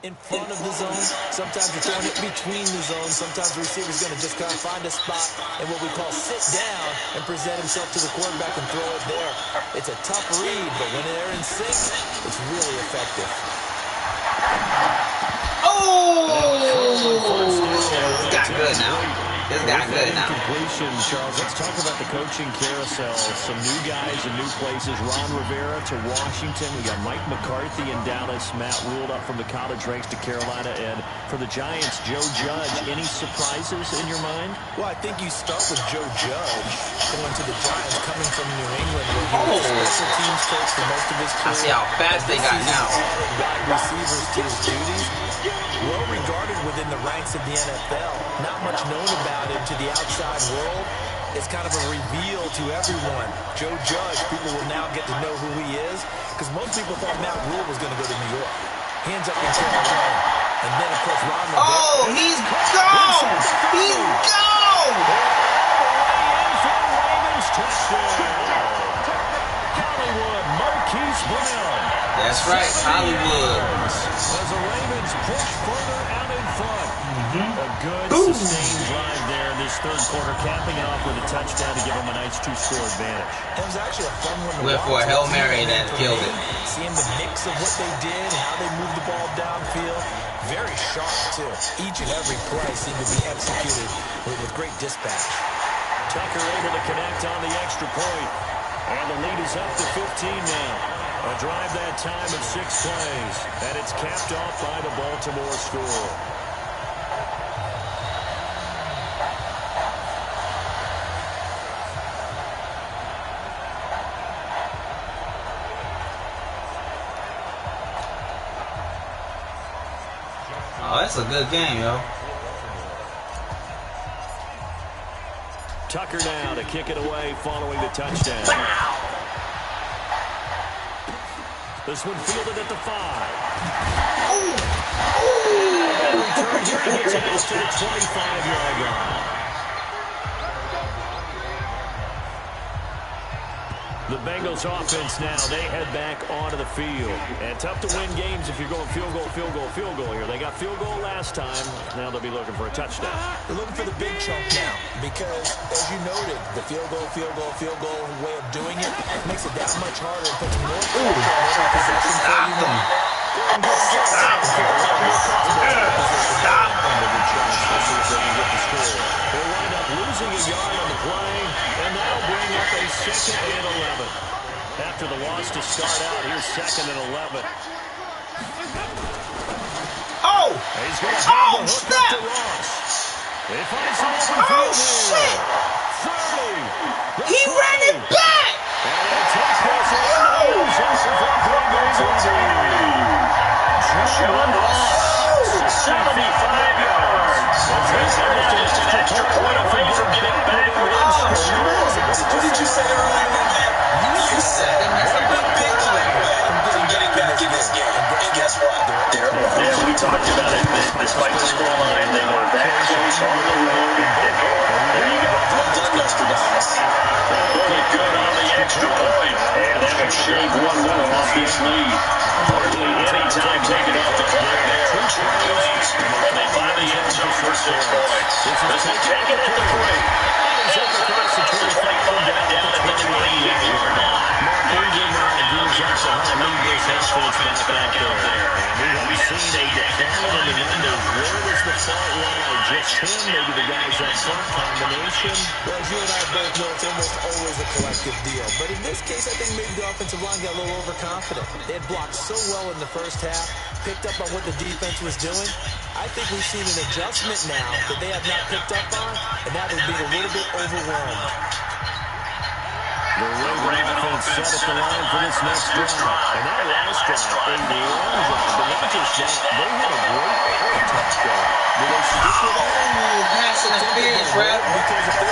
in front of the zone. Sometimes you're throwing it between the zones. Sometimes the receiver's going to just kind of find a spot and what we call sit down and present himself to the quarterback and throw it there. It's a tough read, but when they're in sync, it's really effective.
Oh! It's got good now. It's got good now.
Completion, Charles. Let's talk about the coaching carousel. Some new guys in new places. Ron Rivera to Washington. We got Mike McCarthy in Dallas. Matt Rule up from the college ranks to Carolina. And for the Giants, Joe Judge. Any surprises in your mind?
Well, I think you start with Joe Judge going to the Giants, coming from New England, where he was a special teams coach for most of his career.
I see how fast they got now.
Wide receivers to his duties. Well regarded within the ranks of the NFL. Not much known about him to the outside world. It's kind of a reveal to everyone. Joe Judge, people will now get to know who he is, because most people thought Matt Rule was going to go to New York. Hands up in Carolina. And then, of course, Ron Rivera.
Oh, he's gone! He's gone!
Hollywood, Marquise Brown.
That's right, Hollywood.
As the Ravens push further out in front. A good sustained drive there in this third quarter, capping it off with a touchdown to give them a nice 2-score advantage.
It was actually a fun one to
Went for a Hail Mary that killed it.
Seeing the mix of what they did, how they moved the ball downfield. Very sharp, too. Each and every play seemed to be executed with great dispatch.
Tucker able to connect on the extra point. And the lead is up to 15 now. A drive that time of 6 plays. And it's capped off by the Baltimore score.
Oh, that's a good game, yo.
Tucker now to kick it away following the touchdown. This one fielded at the 5. And return here and gets it to the 25-yard line. The Bengals offense now, they head back onto the field. And tough to win games if you're going field goal here. They got field goal last time. Now they'll be looking for a touchdown.
They're looking for the big chunk now because, as you noted, the field goal way of doing it makes it that much harder and puts more pressure on every possession for you.
Stop them.
They'll wind up losing a yard on the play, and that'll bring up a 2nd and 11. After the loss to start out, here's 2nd and 11.
Oh!
He's going to have the hook up to Ross. They find some open field
shit!
30.
He ran it back!
And a take pass
John Ross, 75 yards. An extra point away from getting back on score.
What did you say earlier, man? You said they missed a big play from getting back in this game. And guess what?
Yeah, we talked about it. Despite the scoreline, they were back close on the road. There you go. Really good on the extra point. And that will shave one more off this lead. Hardly any time taken off the clock there. 2 tries, and they finally end up for 6 points. This is taken at the 3. Looks like they'll get it down at the 28-yard line. Back out there. We see a decline in the numbers.
Where does the fault lie? Just him, maybe the guys up front combination?
Well, as you and I both know, it's almost always a collective deal. But in this case, I think maybe the offensive line got a little overconfident. They had blocked so well in the first half, picked up on what the defense was doing. I think we've seen an adjustment now that they have not picked up on, and now they're being a little bit overwhelmed.
The Raven offense set at the line for this next drive. And that last drive, a long drive, but not just that, they had a great air touchdown. Do they stick with that?
Pass interference, ref.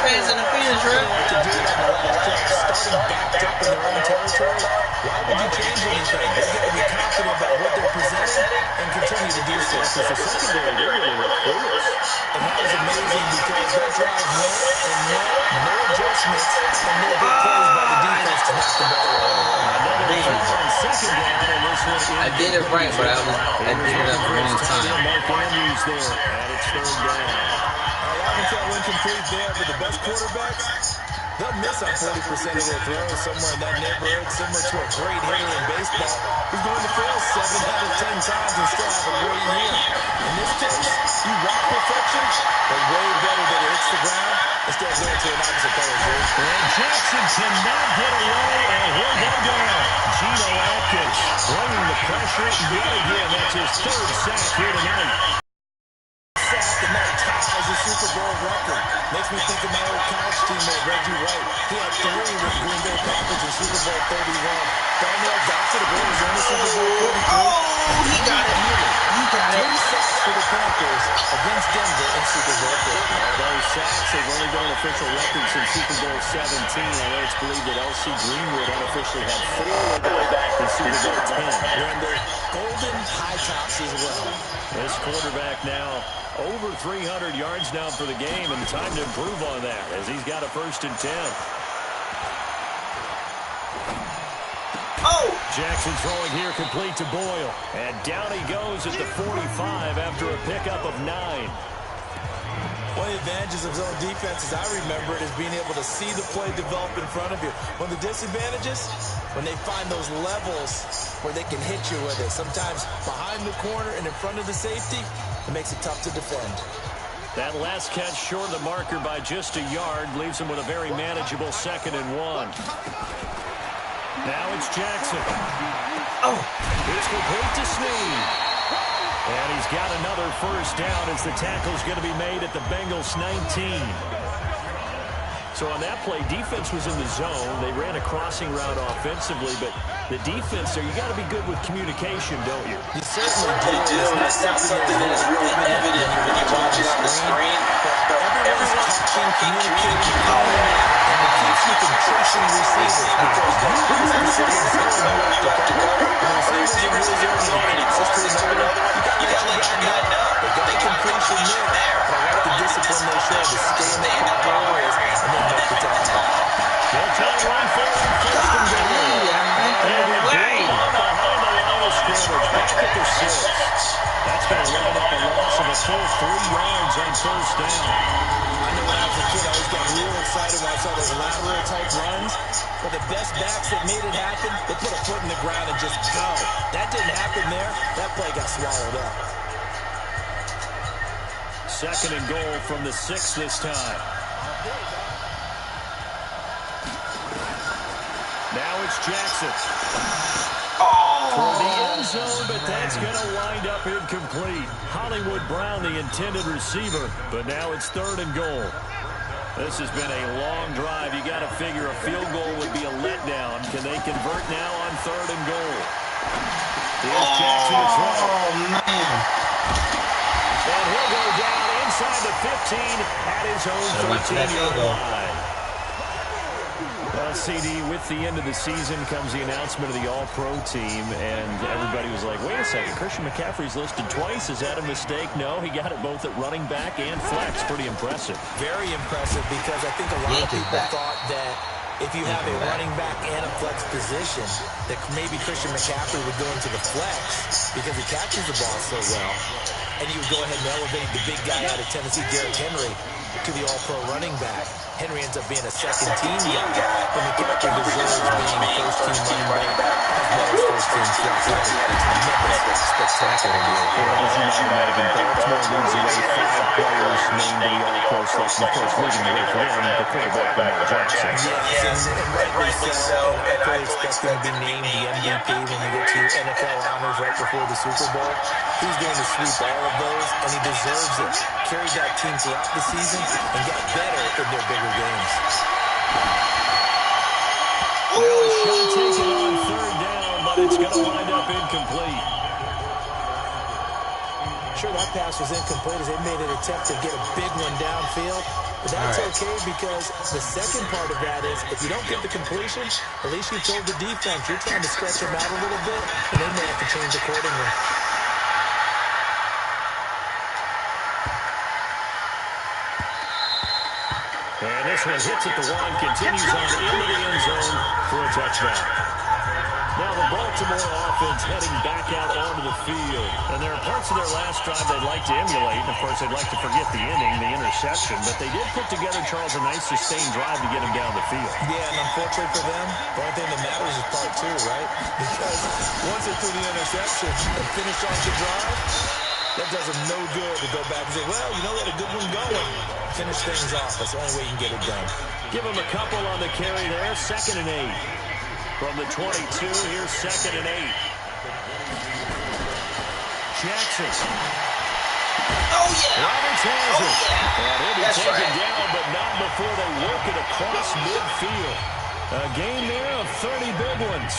Pass interference, ref.
To do it on the last drive, starting backed up in their own territory, why would you change anything? They've got to be confident about what they're presenting and continue to do so.
Because the secondary, they really were clueless.
And that was amazing because that drive went and went, no adjustments, and no big plays by the defense to knock the ball away.
I did it it right, but I did it at the wrong time.
And it's third down.
I can tell incomplete there, but the best quarterbacks, they'll miss on 40% of their throws somewhere in that neighborhood, similar to a great hitter in baseball who's going to fail 7 out of 10 times and still have a great year. In this case, you want perfection, but way better than it hits the ground instead of going to an opposite color.
And Jackson cannot get away, and here they go. Geno Atkins bringing the pressure yet again. That's his third sack here tonight.
And that ties a Super Bowl record. Makes me think of my old college teammate, Reggie White. He had 3 with Green Bay Packers in Super Bowl 31. Darnell got to the Bears in the Super Bowl 43.
Oh, he got it. He got it.
3 sacks for the Panthers against Denver in Super Bowl 50.
Those sacks have only been official records since Super Bowl 17. I know it's believed that L.C. Greenwood unofficially had 4 way back in Super Bowl 10.
We're in the golden high tops as well.
This quarterback now over 300 yards now for the game, and time to improve on that as he's got a 1st and 10.
Oh!
Jackson throwing here complete to Boyle. And down he goes at the 45 after a pickup of 9.
One of the advantages of zone defense, as I remember it, is being able to see the play develop in front of you. One of the disadvantages, when they find those levels where they can hit you with it. Sometimes behind the corner and in front of the safety, it makes it tough to defend.
That last catch short of the marker by just a yard leaves him with a very manageable 2nd and 1. Now it's Jackson.
Oh!
It's complete to Snead. And he's got another 1st down as the tackle's going to be made at the Bengals 19. So on that play, defense was in the zone. They ran a crossing route offensively, but the defense there, you got to be good with communication, don't you?
You certainly do. It's not something that is really evident when you watch it on the screen. Everyone's talking, communicating, and it keeps you from chasing receivers because these receivers are going to you got to let your guy know. They got the completion there. But I like the discipline they show to stay in their proper areas and then make the tackle.
They'll try to run forward, 1st and goal. And behind the line of scrimmage, back at the 6. That's going to line up a loss of a full 3 yards on 1st down.
I know when I was a kid, I always got real excited when I saw those lateral type runs. But the best backs that made it happen, they put a foot in the ground and just go. That didn't happen there. That play got swallowed up.
2nd and goal from the 6 this time. Now it's Jackson. Toward the end zone, but that's going to wind up incomplete. Hollywood Brown, the intended receiver, but now it's 3rd and goal. This has been a long drive. You got to figure a field goal would be a letdown. Can they convert now on 3rd and goal? Here's Jackson to throw.
Oh, man.
And he'll go down inside the 15 at his own 13-yard line. Well, CD, with the end of the season comes the announcement of the All-Pro team, and everybody was like, wait a second, Christian McCaffrey's listed twice. Is that a mistake? No, he got it both at running back and flex. Pretty impressive.
Very impressive because I think a lot of people thought that if you have a running back and a flex position, that maybe Christian McCaffrey would go into the flex because he catches the ball so well. And you would go ahead and elevate the big guy out of Tennessee, Derrick Henry, to the All-Pro running back. Henry ends up being a 2nd-team guy, but McCaffrey deserves being 1st-team running back as well as 1st-team flex. Tremendous, spectacular year.
As you might imagine, Baltimore leads away 5 players named to the All-Pro selection. Of course, leading the way for them, the quarterback, Lamar Jackson.
Yes, and rightly so. I fully expect him to be named the MVP when we get to NFL honors right before the Super Bowl. He's going to sweep all of those, and he deserves it. Carried that team throughout the season and got better in their bigger games.
Now a shot taken on 3rd down, but it's going to wind up incomplete.
Sure, that pass was incomplete as they made an attempt to get a big one downfield. But that's okay because the second part of that is if you don't get the completion, at least you told the defense you're trying to stretch them out a little bit, and they may have to change accordingly.
And this one hits at the 1, continues on into the end zone for a touchdown. Now the Baltimore offense heading back out onto the field. And there are parts of their last drive they'd like to emulate. And, of course, they'd like to forget the inning, the interception. But they did put together, Charles, a nice sustained drive to get him down the field.
Yeah, and unfortunately for them, the only thing that matters is part two, right? Because once they threw the interception and finished off the drive, that does them no good to go back and say, well, you know, we had a good one going. Finish things off. That's the only way you can get it done.
Give him a couple on the carry there. 2nd and 8. From the 22, here's 2nd and 8. Jackson.
Oh, yeah.
Roberts has it. And he'll be taken down, but not before they work it across midfield. A game there of 30 big ones.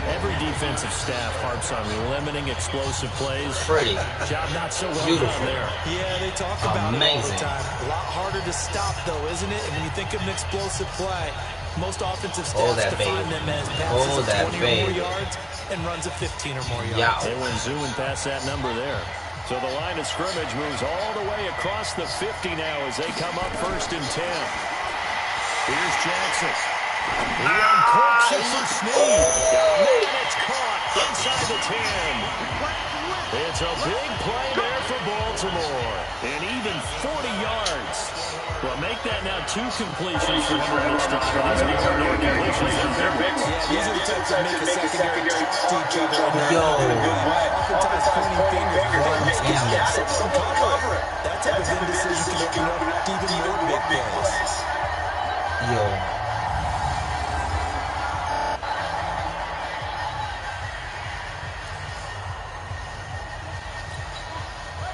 Every defensive staff harps on limiting explosive plays.
Pretty.
Job not so well done there.
Yeah, they talk about it all the time. A lot harder to stop, though, isn't it? And when you think of an explosive play, most offensive stats define them as passes of 20 or more yards and runs of 15 or more yards.
Yeah.
They went zooming past that number there. So the line of scrimmage moves all the way across the 50 now as they come up 1st and 10. Here's Jackson. He uncorks it for Snead. Man, it's caught inside the 10. It's a big play there for Baltimore. And even 40 yards. Well, make that now 2 completions for him on this drive. These are the ordinary completions. They're big.
Yeah, these are the types that make a secondary cheat each other. Oftentimes pointing fingers. Cover it. That type of indecision can open up even more big plays.
Yo.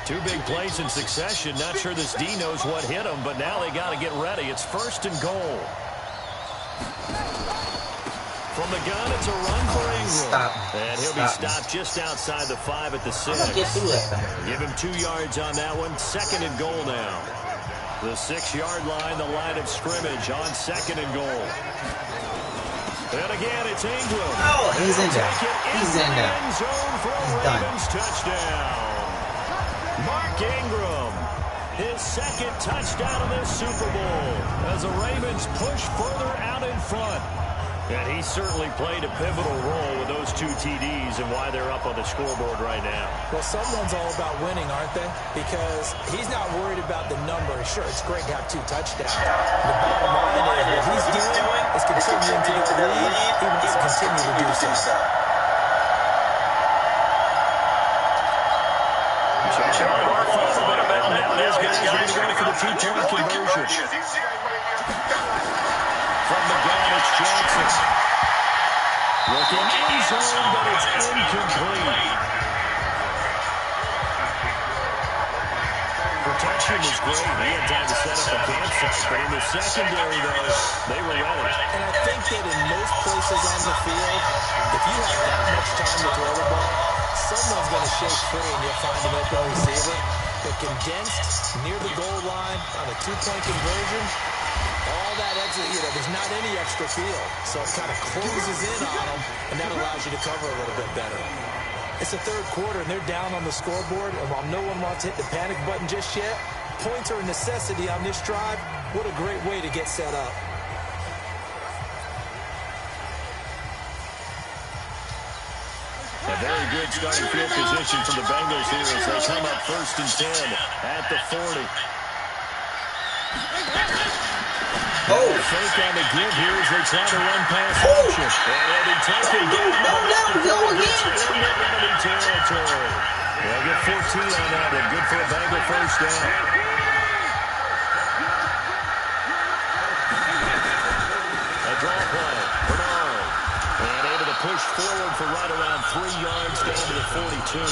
Two big plays in succession. Not sure this D knows what hit him, but now they got to get ready. It's 1st and goal. From the gun, it's a run for Ingram. And he'll be stopped just outside the 5 at the 6. Give him 2 yards on that one. 2nd and goal now. The 6-yard line, the line of scrimmage on 2nd and goal. And again, it's Ingram.
Oh, he's in there. He's in there.
He's done. Touchdown. Mark Ingram, his 2nd touchdown of this Super Bowl as the Ravens push further out in front. And he certainly played a pivotal role with those 2 TDs and why they're up on the scoreboard right now.
Well, someone's all about winning, aren't they? Because he's not worried about the number. Sure, it's great to have 2 touchdowns. The bottom line is what he's doing is continuing to get the lead. He wants to continue to do so.
These guys are going to go for the 2-point conversion. From the gun, it's Jackson. Looking in zone, but it's incomplete. Protection was great. He had time to set up the campsite, but in the secondary, though, they were ready.
And I think that in most places on the field, if you have that much time to throw the ball, someone's going to shake free and you'll find an open receiver. But condensed near the goal line on a 2-point conversion, all that extra, there's not any extra field. So it kind of closes in on them, and that allows you to cover a little bit better. It's the 3rd quarter, and they're down on the scoreboard. And while no one wants to hit the panic button just yet, points are a necessity on this drive. What a great way to get set up.
A very good starting field position for the Bengals here as they come up 1st and 10 at the 40. Oh, fake on the give here as they try to run past option. And they'll be taken down.
Go again.
Enemy territory. They'll get 14 on that one. Good for a Bengal 1st down. A draw play. Bernard. And able to push forward for right around 3 yards down to the 42.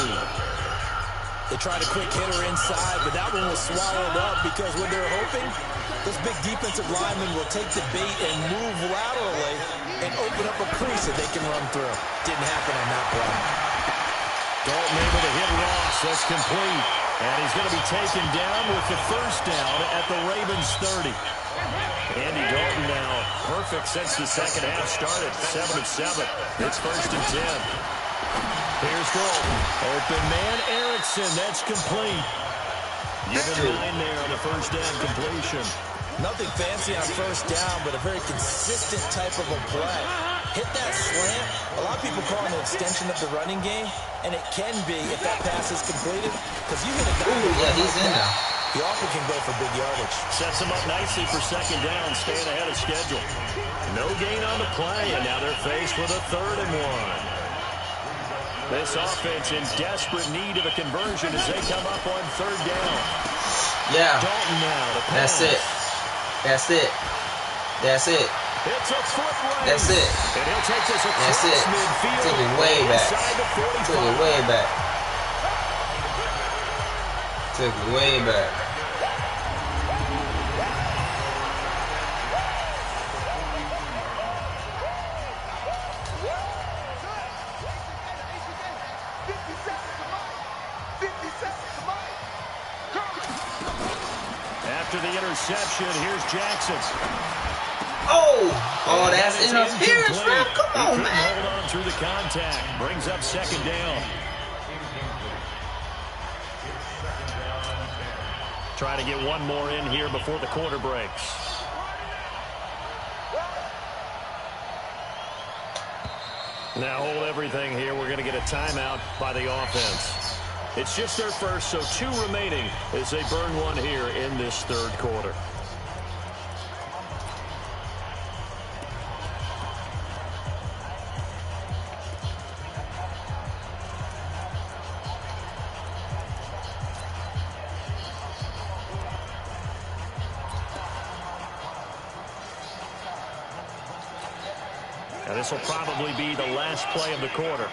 They tried a quick hitter inside, but that one was swallowed up because what they're hoping, those big defensive linemen will take the bait and move laterally and open up a crease that they can run through. Didn't happen on that play.
Dalton able to hit Ross. That's complete. And he's going to be taken down with the 1st down at the Ravens 30. Andy Dalton now perfect since the 2nd half started. 7 of 7. It's 1st and 10. Here's Dalton. Open man, Erickson. That's complete. Give him 9 there on the 1st down completion.
Nothing fancy on 1st down, but a very consistent type of a play. hit that slant. A lot of people call it an extension of the running game, and it can be if that pass is completed. Because you hit a guy
he's in there.
he often can go for big yardage.
Sets him up nicely for second down, staying ahead of schedule. No gain on the play, and now they're faced with a 3rd and 1. This offense in desperate need of a conversion as they come up on 3rd down.
Yeah.
Dalton now to pass.
That's it. That's it. That's it.
It's a foot race.
That's it.
And he'll take this across
That's it.
midfield.
Took it way back.
Inside the 45.
Took it way back. Took it way back.
After the interception, here's Jackson.
Oh, that's interference, man. Come on, man.
Hold on through the contact. Brings up second down. Trying to get one more in here before the quarter breaks. Now hold everything here. We're going to get a timeout by the offense. It's just their first, so 2 remaining as they burn one here in this 3rd quarter. Now this will probably be the last play of the quarter.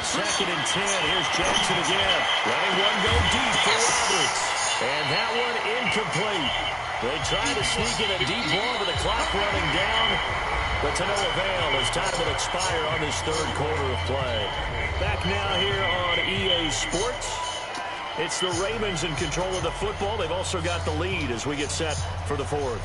2nd and 10. Here's Jackson again. Letting one go deep for Roberts. And that one incomplete. They try to sneak in a deep ball with the clock running down. But to no avail as time will expire on this 3rd quarter of play. Back now here on EA Sports. It's the Ravens in control of the football. They've also got the lead as we get set for the 4th.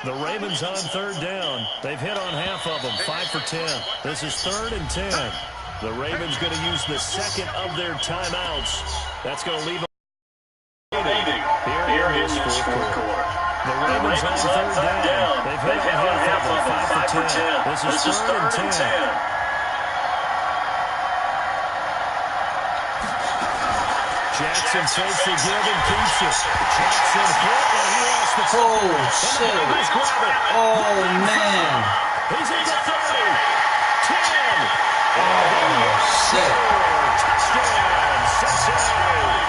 The Ravens on 3rd down. They've hit on half of them, 5 for 10. This is 3rd and 10. The Ravens going to use the 2nd of their timeouts. That's going to leave them here in this 4th quarter. The Ravens on 3rd down. They've hit on half of them, 5 for 10. This is 3rd and 10. Jackson takes the give and keeps it. Jackson hit and he lost the football.
Oh, shit. Oh, man.
He's in the 30. 10.
Oh, shit.
Touchdown. Cincinnati.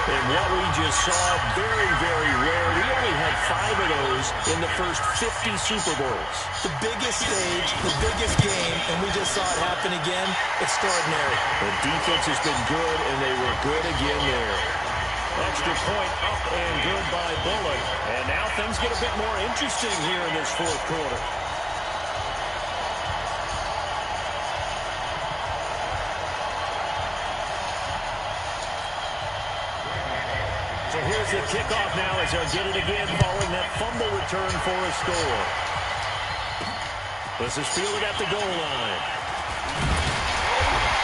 And what we just saw, very, very rare. We only had 5 of those in the first 50 Super Bowls.
The biggest stage, the biggest game, and we just saw it happen again. Extraordinary.
The defense has been good, and they were good again there. Extra point up and good by Bullock. And now things get a bit more interesting here in this 4th quarter. So here's the kickoff now as they'll get it again following that fumble return for a score. This is fielded at the goal line.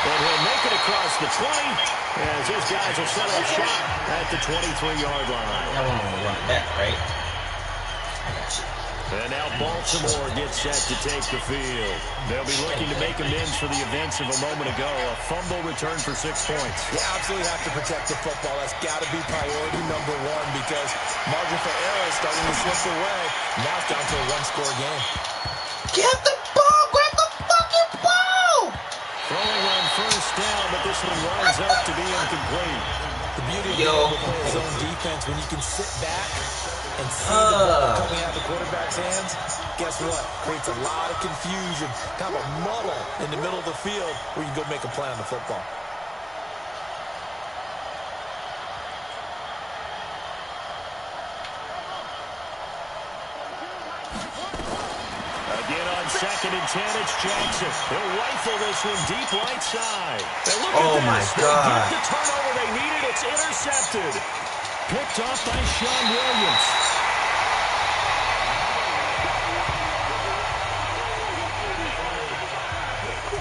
And he'll make it across the 20 as his guys will set up shop at the 23-yard line.
I want to run back, right? I got you.
And now Baltimore gets set to take the field. They'll be looking to make amends for the events of a moment ago. A fumble return for 6 points.
You absolutely have to protect the football. That's got to be priority number 1 because margin for error is starting to slip away. Now it's down to a 1-score game.
Get the ball! Grab the fucking ball!
Throwing on 1st down, but this one winds up to be incomplete.
The beauty of being able to play zone defense when you can sit back and see the ball coming out of the quarterback's hands, guess what? Creates a lot of confusion, kind of a muddle in the middle of the field where you can go make a play on the football.
2nd and 10. It's Jackson. He'll rifle this one deep right side.
Oh, my God.
They get the turnover they needed. It's intercepted. Picked off by Sean Williams.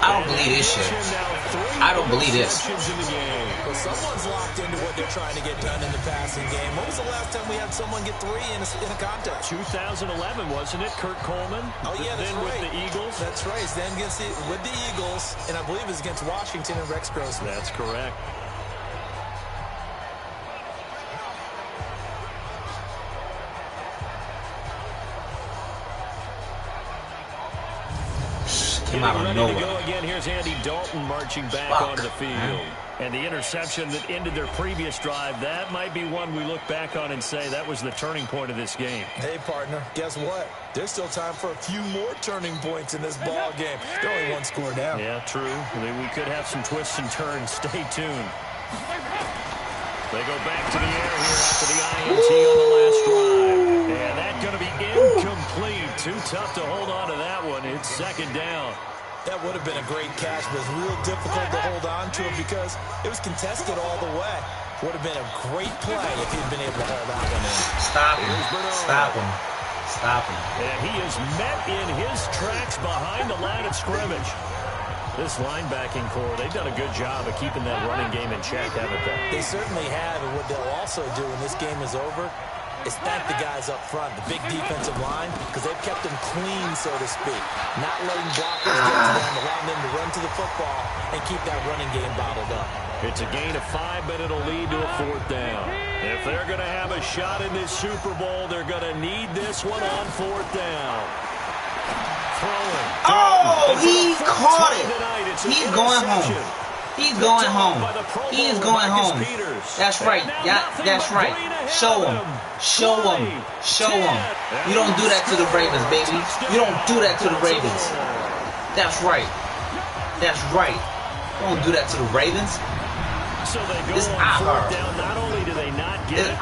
I don't believe this shit. I don't believe this.
Well, someone's locked into what they're trying to get done in the passing game. When was the last time we had someone get 3 in a contest?
2011, wasn't it? Kurt Coleman.
Oh, yeah, that's
then
right.
With the Eagles.
That's right. Then with the Eagles, and I believe it's against Washington and Rex Grossman.
That's correct.
Came out of nowhere.
To go again. Here's Andy Dalton marching back onto the field. And the interception that ended their previous drive, that might be one we look back on and say that was the turning point of this game.
Hey, partner, guess what? There's still time for a few more turning points in this ball game. They're only 1 score down.
Yeah, true. I mean, we could have some twists and turns. Stay tuned. They go back to the air here after the INT on the last drive. And that's going to be incomplete. Too tough to hold on to that one. It's 2nd down.
That would have been a great catch, but it's real difficult to hold on to it because it was contested all the way. Would have been a great play if he'd been able to hold that one in.
Stop him. Stop him. Stop him.
And he is met in his tracks behind the line of scrimmage. This linebacking core, they've done a good job of keeping that running game in check, haven't they?
They certainly have, and what they'll also do when this game is over is thank the guys up front, the big defensive line, because they've kept them clean, so to speak. Not letting blockers get to them, allowing them to run to the football and keep that running game bottled up.
It's a gain of 5, but it'll lead to a 4th down. If they're going to have a shot in this Super Bowl, they're going to need this one on 4th down. Throwing.
Oh, he caught it. He's going home. He's going home. He is going home. That's right. Yeah, that's right. Show him. Show him. Show him. You don't do that to the Ravens, baby. You don't do that to the Ravens. That's right. That's right. You don't do that to the Ravens.
So they go
This
on 4th down. Not only do they not get it,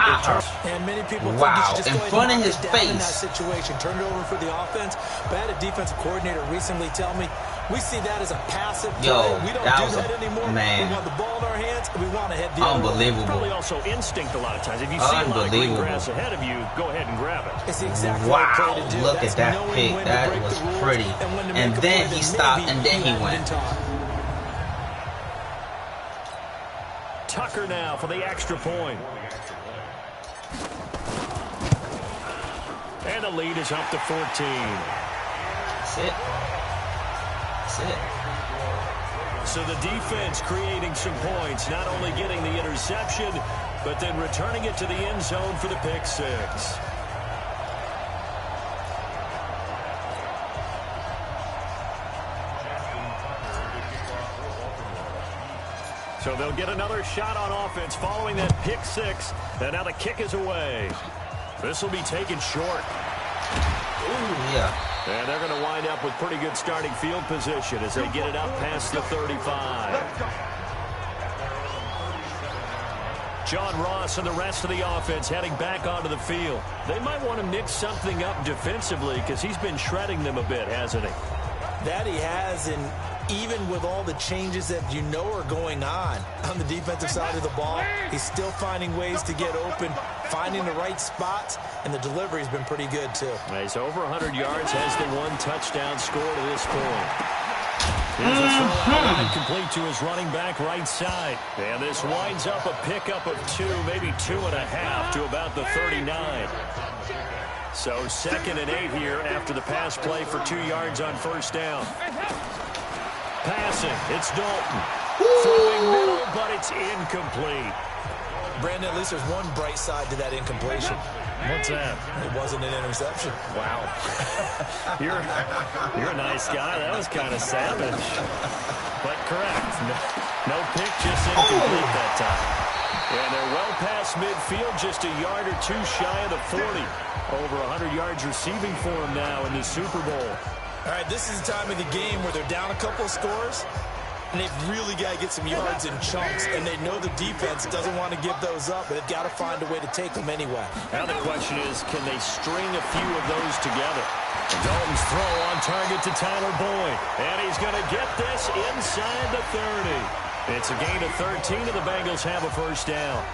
and many people think
wow,
you should just
in
go ahead
front
and
of his
knock it down in that
face.
situation, turn it over for the offense. But I had a defensive coordinator recently tell me we see that as a passive play. We don't do that anymore.
Man.
We want the ball in our hands, and we want to head the other way.
Unbelievable.
Probably also instinct a lot of times. If you see a lot of green grass ahead of you, go ahead and grab it.
It's the exact
Wow,
right play to do.
look
That's
at that
knowing
pick.
when to
That
break
was
the rules
pretty.
when to
And
make a
then
play
he
that
stopped,
maybe
and then he
hadn't
went.
been taught.
Tucker now for the extra point. And the lead is up to 14.
That's it. That's it.
So the defense creating some points, not only getting the interception, but then returning it to the end zone for the pick 6. So they'll get another shot on offense following that pick 6. And now the kick is away. This will be taken short.
Ooh, yeah.
And they're going to wind up with pretty good starting field position as they get it up past the 35. John Ross and the rest of the offense heading back onto the field. They might want to mix something up defensively because he's been shredding them a bit, hasn't he?
That he has, and even with all the changes that you know are going on the defensive side of the ball, he's still finding ways to get open, finding the right spots, and the delivery's been pretty good too.
He's over 100 yards, has the 1 touchdown score to this point. Here's a throw out complete to his running back right side. And this winds up a pickup of 2, maybe 2.5 to about the 39. So 2nd and 8 here after the pass play for 2 yards on 1st down. Passing, it's Dalton. Throwing middle, but it's incomplete.
Brandon, at least there's one bright side to that incompletion.
What's that?
It wasn't an interception.
Wow. You're a nice guy. That was kind of savage. But correct. No pick, just incomplete that time. And they're well past midfield, just a yard or 2 shy of the 40. Over 100 yards receiving for him now in the Super Bowl.
All right, this is the time of the game where they're down a couple of scores, And they've really got to get some yards in chunks, and they know the defense doesn't want to give those up, but they've got to find a way to take them anyway.
Now the question is, can they string a few of those together? Dalton's throw on target to Tyler Boyd, and he's going to get this inside the 30. It's a gain of 13, and the Bengals have a first down.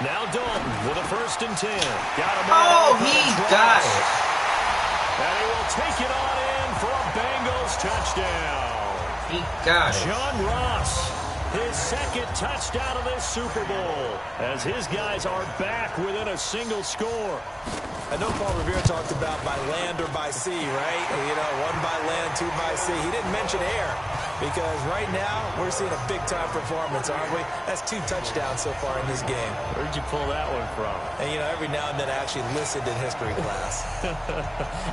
Now Dalton with a 1st and 10. Got him.
Oh, he got it.
And he will take it on in for a Bengals touchdown.
He got it.
John Ross, his 2nd touchdown of this Super Bowl, as his guys are back within a single score.
I know Paul Revere talked about by land or by sea, right? You know, 1 by land, 2 by sea. He didn't mention air because right now we're seeing a big-time performance, aren't we? That's 2 touchdowns so far in this game.
Where'd you pull that one from?
And, you know, every now and then I actually listened in history class.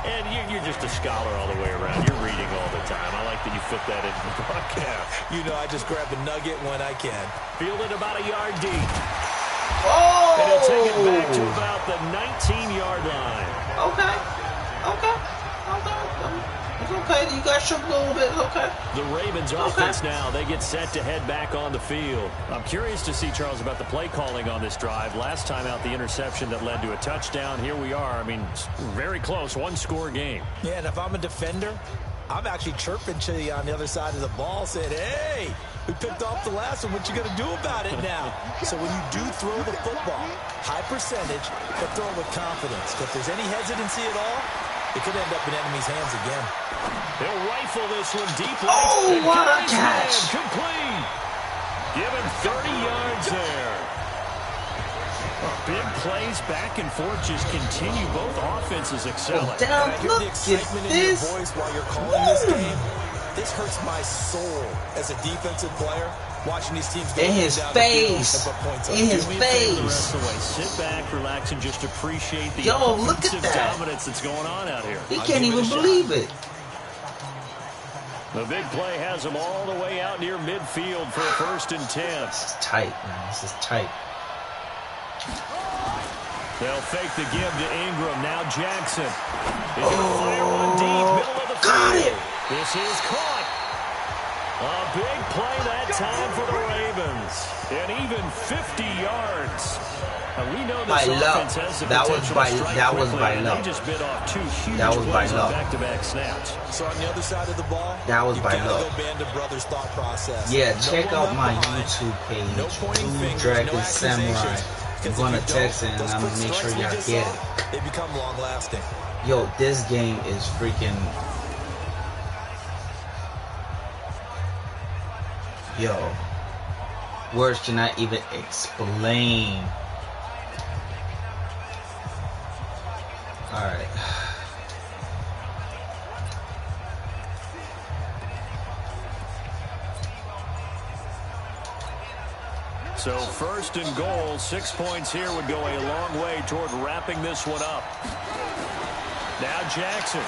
And you're just a scholar all the way around. You're reading all the time. I like that you fit that into the broadcast.
You know, I just grab a nugget when I can.
Fielded about a yard deep.
Oh!
And he'll take it back to about the 19-yard line.
Okay. It's okay. You got shook a little bit. Okay.
The Ravens offense now. They get set to head back on the field. I'm curious to see, Charles, about the play calling on this drive. Last time out, the interception that led to a touchdown. Here we are. I mean, very close. 1-score game.
Yeah, and if I'm a defender, I'm actually chirping to you on the other side of the ball saying, hey, we picked off the last one. What you going to do about it now? So when you do throw the football, high percentage, but throw it with confidence. If there's any hesitancy at all, it could end up in enemy's hands again.
They'll rifle this one deep.
Oh, what a catch.
Complete. Given 30 yards there. Big plays back and forth just continue. Both offenses excelling.
Oh, damn,
I hear
look
the excitement
at
in your
this.
voice while you're calling this game. This hurts my soul as a defensive player. Watching these teams go
in his face. In his face.
The rest of the way. Sit back, relax, and just appreciate the
look at
offensive
that.
dominance that's going on out here.
He can't even believe it.
The big play has him all the way out near midfield for a 1st and 10.
This is tight, man. This is tight.
They'll fake the give to Ingram. Now Jackson. He's going to fire one deep, middle of the field.
Got it.
This is caught. A big play that time for the Ravens. And even 50 yards. And we know this offense has the potential to strike quickly, and they just bit off 2 huge plays on back-to-back snaps.
So on the other side of the ball,
that was by luck.
go Band of Brothers thought process.
Yeah, check out my YouTube page, Dragon Samurai. I'm going to text it and I'm going to make sure y'all get it.
They become long-lasting.
Yo, this game is freaking... Yo, words cannot even explain. Alright.
So 1st and goal, 6 points here would go a long way toward wrapping this one up. Now Jackson.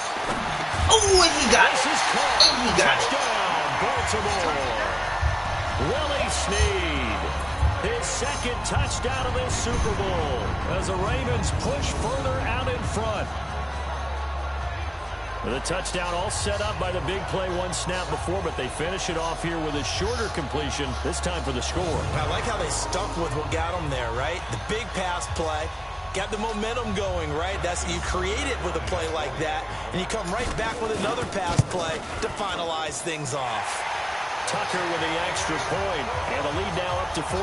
Oh, and he got it.
This is caught.
And he got it.
Touchdown, Baltimore. Willie Snead. His 2nd touchdown of this Super Bowl as the Ravens push further out in front. The touchdown all set up by the big play 1 snap before, but they finish it off here with a shorter completion, this time for the score.
I like how they stuck with what got them there, right? The big pass play. Got the momentum going, right? That's you create it with a play like that, and you come right back with another pass play to finalize things off.
Tucker with the extra point, and the lead now up to 14.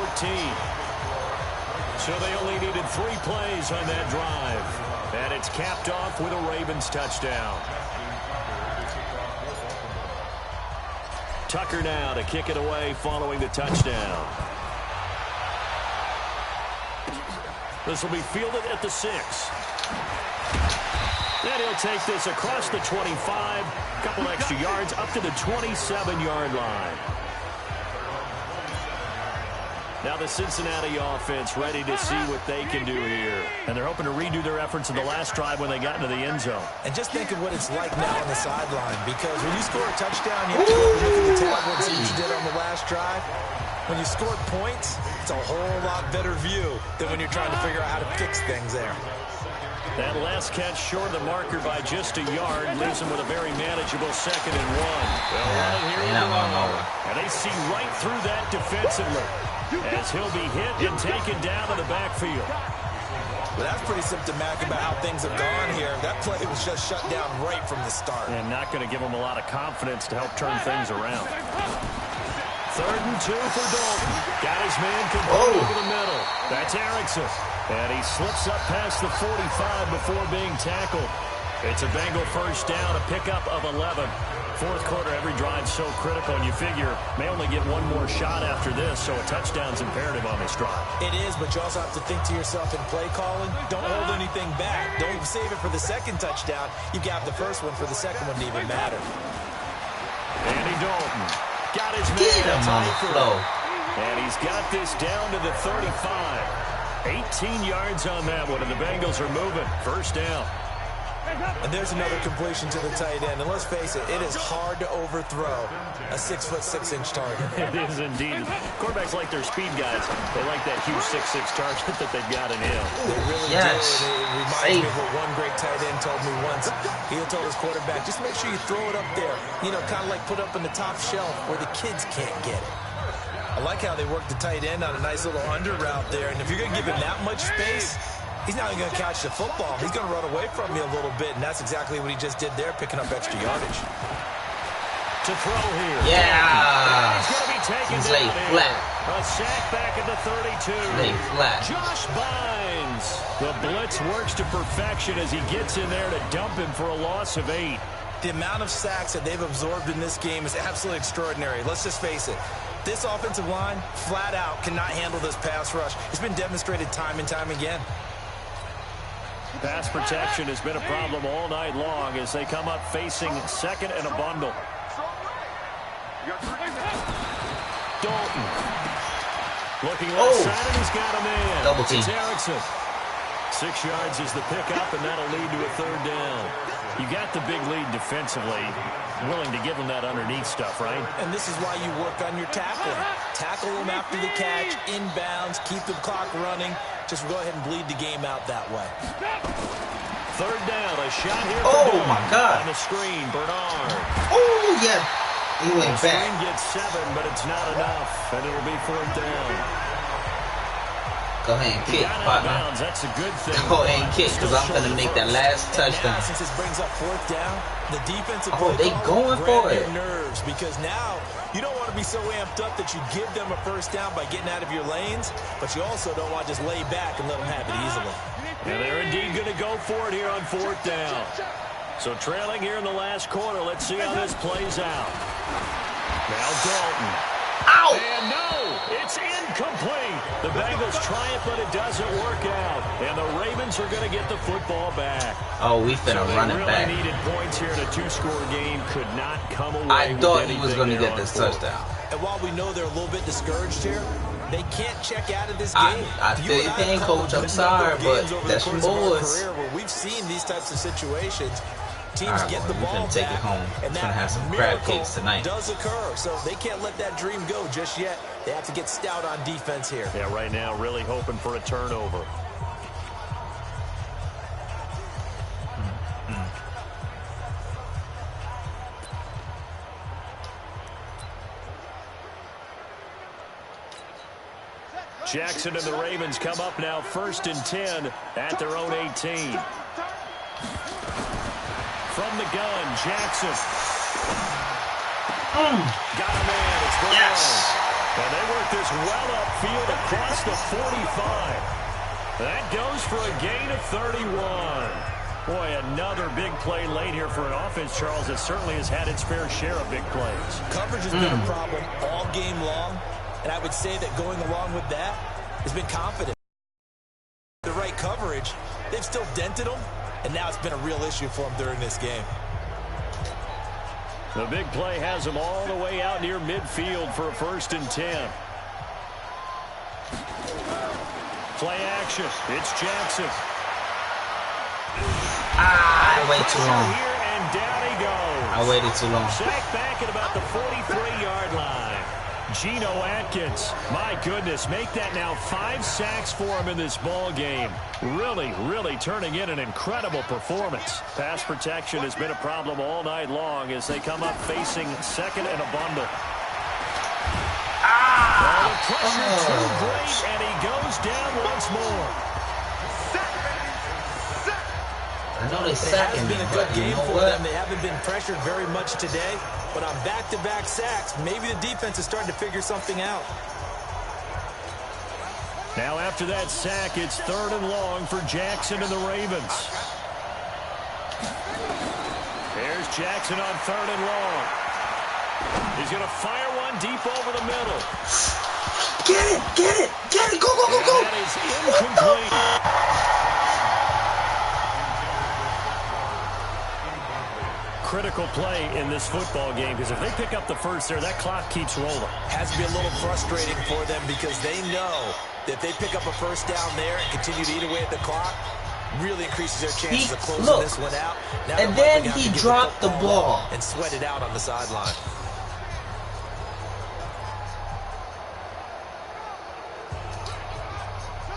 So they only needed 3 plays on that drive. And it's capped off with a Ravens touchdown. Tucker now to kick it away following the touchdown. This will be fielded at the 6. Then he'll take this across the 25. A couple extra yards up to the 27-yard line. Now the Cincinnati offense ready to see what they can do here. And they're hoping to redo their efforts in the last drive when they got into the end zone.
And just think of what it's like now on the sideline, because when you score a touchdown, you have to look at the tablet and see what you did on the last drive. When you scored points, it's a whole lot better view than when you're trying to figure out how to fix things there.
That last catch short of the marker by just a yard leaves him with a very manageable 2nd and 1. And they see right through that defensively as he'll be hit and taken down to the backfield.
Well, that's pretty symptomatic about how things have gone here. That play was just shut down right from the start.
And not going to give him a lot of confidence to help turn things around. 3rd and 2 for Dalton. Got his man complete over the middle. That's Erickson. And he slips up past the 45 before being tackled. It's a Bengal first down, a pickup of 11. 4th quarter, every drive so critical, and you figure may only get one more shot after this, so a touchdown's imperative on this drive.
It is, but you also have to think to yourself in play calling, don't hold anything back. Don't even save it for the 2nd touchdown. You got the 1st one for the 2nd one to even matter.
Andy Dalton got his man on the flow. And he's got this down to the 35. 18 yards on that one, and the Bengals are moving. First down.
And there's another completion to the tight end. And let's face it, it is hard to overthrow a 6'6" target.
It is indeed. Quarterbacks like their speed guys. They like that huge 6'6" target that they've got in him.
They really do. It reminds me of what one great tight end told me once. He told his quarterback, just make sure you throw it up there. You know, kind of like put up in the top shelf where the kids can't get it. I like how they work the tight end on a nice little under route there. And if you're going to give him that much space, he's not even going to catch the football. He's going to run away from you a little bit, and that's exactly what he just did there, picking up extra yardage.
To throw here.
Yeah.
He's going to be taken
He's
down
laid
here.
flat.
A sack back at the 32.
Laid flat.
Josh Bynes. The blitz works to perfection as he gets in there to dump him for a loss of 8.
The amount of sacks that they've absorbed in this game is absolutely extraordinary. Let's just face it. This offensive line, flat out, cannot handle this pass rush. It's been demonstrated time and time again.
Pass protection has been a problem all night long as they come up facing 2nd and a bundle. Dalton. Looking left side, and he's got a man.
Double team.
It's Erickson. 6 yards is the pickup, and that'll lead to a 3rd down. You got the big lead defensively. Willing to give them that underneath stuff, right?
And this is why you work on your tackling. Tackle them after the catch, inbounds, keep the clock running. Just go ahead and bleed the game out that way.
3rd down, a shot here.
Oh, my God.
On the screen, Bernard.
Oh, yeah. He went
the
back.
screen gets 7, but it's not enough, and it'll be 4th down.
Go ahead and kick, partner.
That's a good thing.
Go ahead and kick, because I'm going to make that last touchdown.
Now, since this brings up 4th down, the defensive
they going for it.
Your nerves, because now you don't want to be so amped up that you give them a 1st down by getting out of your lanes, but you also don't want to just lay back and let them have it easily.
And they're indeed going to go for it here on 4th down. So trailing here in the last quarter, let's see how this plays out. Now Dalton.
Ow!
And no, it's incomplete. The Bengals try it, but it doesn't work out. And the Ravens are going to get the football back.
Oh, we finna run it back.
Really needed points here in a 2-score game. Could not come away
I thought he was
going to
get this touchdown.
And while we know they're a little bit discouraged here, they can't check out of this game.
I feel your pain, Coach. I'm sorry, but that's your boys.
Where we've seen these types of situations. Teams get the ball
take it
back,
home.
and
We're gonna have some
that
crab cakes tonight.
does occur, so they can't let that dream go just yet. They have to get stout on defense here.
Yeah, right now, really hoping for a turnover. Jackson and the Ravens come up now 1st and 10 at their own 18. From the gun, Jackson. Got a man. It's Brown.
Yes.
And they work this well upfield across the 45. That goes for a gain of 31. Boy, another big play late here for an offense, Charles, that certainly has had its fair share of big plays.
Coverage has been a problem all game long, and I would say that going along with that has been confident. The right coverage, they've still dented them. And now it's been a real issue for them during this game.
The big play has them all the way out near midfield for a 1st and 10. Play action. It's Jackson.
I waited too long.
Here and down he goes.
I waited too long.
Sack back at about the 43-yard line. Geno Atkins, my goodness, make that now 5 sacks for him in this ball game. Really, really turning in an incredible performance. Pass protection has been a problem all night long as they come up facing second and a bundle. Well, the pressure too great, and he goes down once more.
I know they sacking me,
been a good game for them. They haven't been pressured very much today, but on back-to-back sacks, maybe the defense is starting to figure something out.
Now after that sack, it's 3rd and long for Jackson and the Ravens. There's Jackson on 3rd and long. He's going to fire one deep over the middle.
Get it, get it, get it, go, go, go, go.
And that is incomplete. Critical play in this football game, because if they pick up the first there, that clock keeps rolling.
Has to be a little frustrating for them because they know that if they pick up a first down there and continue to eat away at the clock, really increases their chances of closing this one out. Now
and then he dropped the ball
and sweat it out on the sideline.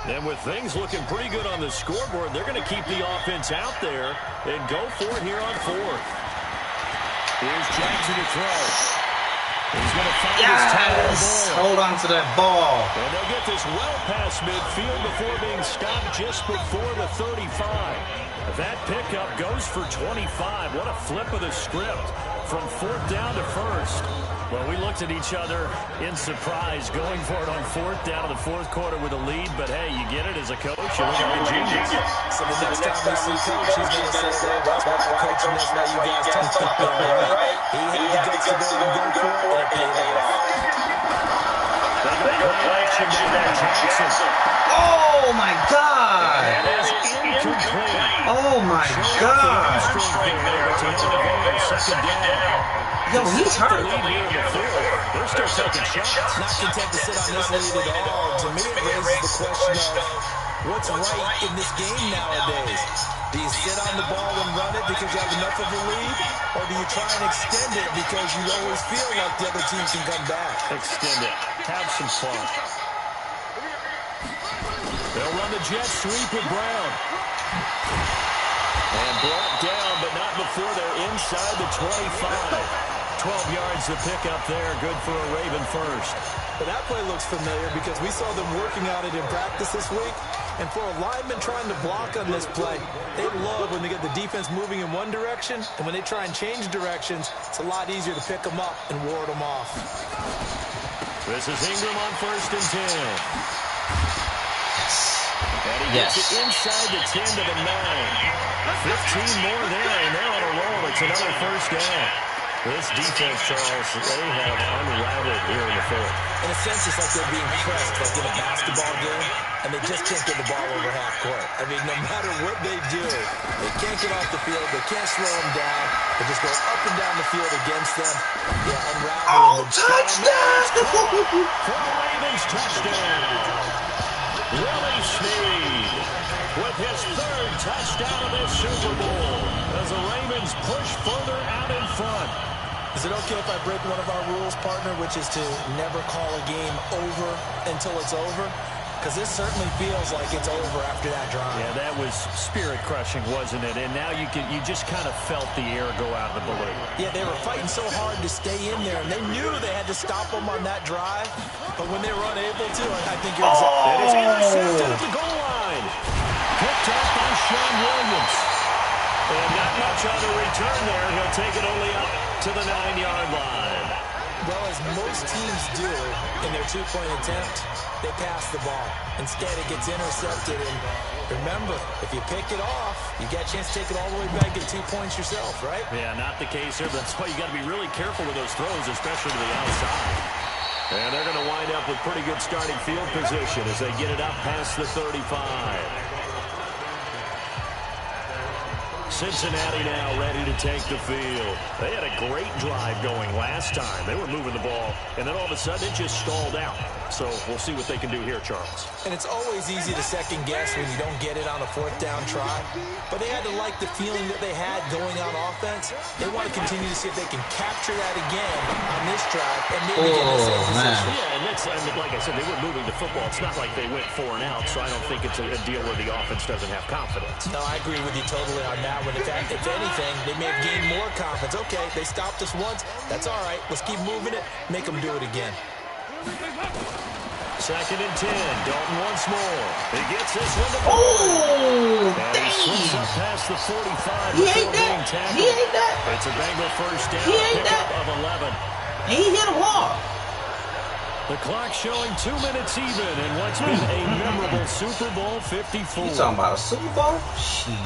And with things looking pretty good on the scoreboard, they're going to keep the offense out there and go for it here on 4th. Here's Jackson to throw. He's going to find his tight end ball.
Hold on to that ball.
And they'll get this well past midfield before being stopped just before the 35. That pickup goes for 25. What a flip of the script from 4th down to 1st. Well, we looked at each other in surprise going for it on 4th down in the 4th quarter with a lead. But, hey, you get it as a coach. You look like a genius.
So the next time we see Coach, he's going to say, that's why coaching is why you guys touched up there, right? He had the guts to go and go for it, and it paid off.
Oh, my God.
That is incomplete.
Oh, my God. Yo, he's hurt.
They're still taking shots.
Not content to sit on this lead at all. To me, it raises the question of what's right in this game nowadays. Do you sit on the ball and run it because you have enough of a lead? Or do you try and extend it because you always feel like the other team can come back?
Extend it. Have some fun. They'll run the jet sweep with Brown. And brought down, but not before they're inside the 25. 12 yards to pick up there. Good for a Raven first.
But that play looks familiar because we saw them working on it in practice this week. And for a lineman trying to block on this play, they love when they get the defense moving in one direction. And when they try and change directions, it's a lot easier to pick them up and ward them off.
This is Ingram on 1st and 10. And he gets it inside the 10 to the 9. 15 more there, and they're on a roll. It's another first down. This defense, Charles, they have unraveled here in the 4th.
In a sense, it's like they're being pressed, like in a basketball game, and they just can't get the ball over half court. I mean, no matter what they do, they can't get off the field. They can't slow them down. They just go up and down the field against them. Yeah, unraveling.
Touchdown!
For the Ravens, touchdown. Willie Snead with his 3rd touchdown of this Super Bowl as the Ravens push further out in front.
Is it okay if I break one of our rules, partner, which is to never call a game over until it's over? Because this certainly feels like it's over after that drive.
Yeah, that was spirit-crushing, wasn't it? And now you just kind of felt the air go out of the balloon.
Yeah, they were fighting so hard to stay in there, and they knew they had to stop them on that drive. But when they were unable to, I think you're exactly.
It is intercepted at the goal line. Picked up by Sean Williams. And not much on the return there. He'll take it only up to the 9-yard line.
Well, as most teams do in their two-point attempt, they pass the ball. Instead, it gets intercepted. And remember, if you pick it off, you got a chance to take it all the way back and get 2 points yourself, right?
Yeah, not the case here. That's why you got to be really careful with those throws, especially to the outside. And they're going to wind up with pretty good starting field position as they get it up past the 35. Cincinnati now ready to take the field. They had a great drive going last time. They were moving the ball, and then all of a sudden it just stalled out. So we'll see what they can do here, Charles.
And it's always easy to second guess when you don't get it on a 4th down try. But they had to like the feeling that they had going on offense. They want to continue to see if they can capture that again on this drive and maybe get in the same position.
Yeah, and like I said, they were moving the football. It's not like they went 4 and out, so I don't think it's a deal where the offense doesn't have confidence.
No, I agree with you totally on that one. If anything, they may have gained more confidence. Okay, they stopped us once. That's all right. Let's keep moving it. Make them do it again.
2nd and 10. Dalton once more. He gets this one to
dang.
He slips up past the 45
He
before
ain't
being
that.
tackled.
He ain't that.
It's a Bengal first down.
He ain't
Pickup
that.
of 11.
He hit him hard.
The clock showing 2 minutes even in what's been a memorable Super Bowl 54.
You talking about a Super Bowl? Shit.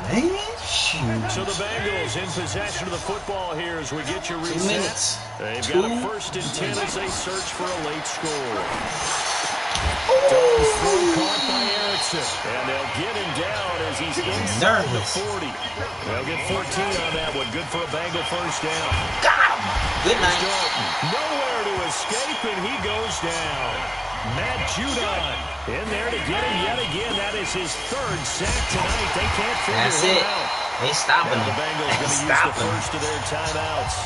Man, shoot.
So the Bengals in possession of the football here as we get you
2
reset.
minutes.
They've got a 1st and 10 as they search for a late score. Dalton's throw caught by Erickson. And they'll get him down as he's inside the 40. They'll get 14 on that one. Good for a Bengal first down.
Got him. Good night.
Dalton nowhere to escape, and he goes down. Matt Judon in there to get him yet again. That is his 3rd sack tonight. They can't figure him out.
They stopping him.
The Bengals going to use the first of their timeouts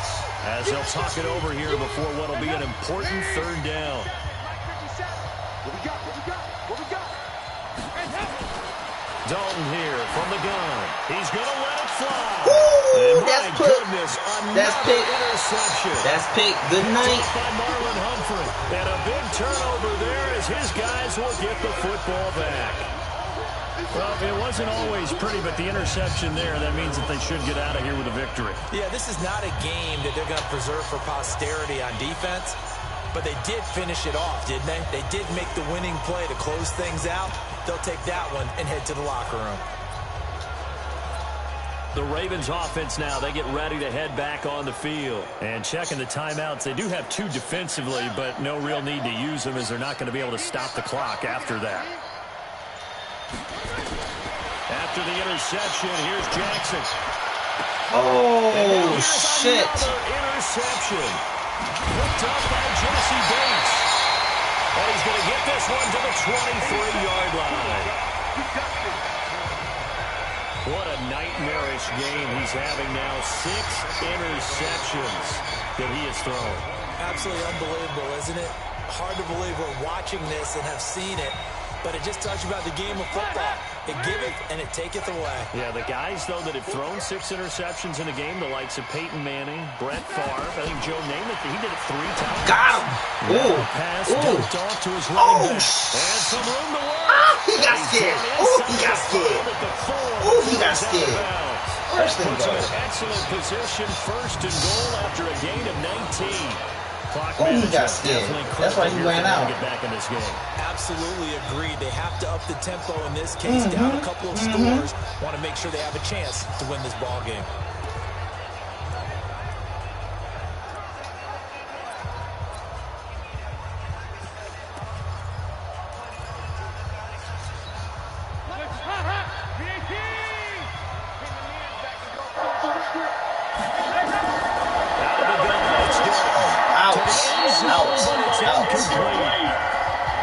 as they'll talk it over here before what will be an important 3rd down. Dalton here from the gun. He's going to let it fly.
Woo, that's pick.
That's
pick.
Interception.
That's pick. Good night.
By Marlon Humphrey. And a big turnover there as his guys will get the football back. Well, it wasn't always pretty, but the interception there, that means that they should get out of here with a victory.
Yeah, this is not a game that they're going to preserve for posterity on defense, but they did finish it off, didn't they? They did make the winning play to close things out. They'll take that one and head to the locker room.
The Ravens offense now, they get ready to head back on the field. And checking the timeouts, they do have 2 defensively, but no real need to use them as they're not going to be able to stop the clock after that. After the interception, here's Jackson.
Oh, shit.
Interception. Picked up by Jesse Bates. And he's going to get this one to the 23-yard line. What a nightmarish game he's having now. 6 interceptions that he has thrown.
Absolutely unbelievable, isn't it? Hard to believe we're watching this and have seen it. But it just talks about the game of football. It giveth and it taketh away.
Yeah, the guys, though, that have thrown 6 interceptions in a game, the likes of Peyton Manning, Brett Favre, I think Joe Namath, he did it 3 times.
Got him. Ooh.
Pass
Ooh.
dumped off to his running back. And some room to work.
Ah, he got scared. Ooh, he got scared. Ooh, he got scared. First thing
Puts him
goes.
in excellent position, 1st and goal after a gain of 19.
Oh, he got scared. That's why he ran out.
Get back in this game.
Absolutely agreed. They have to up the tempo in this case. Down a couple of scores. Want to make sure they have a chance to win this ball game.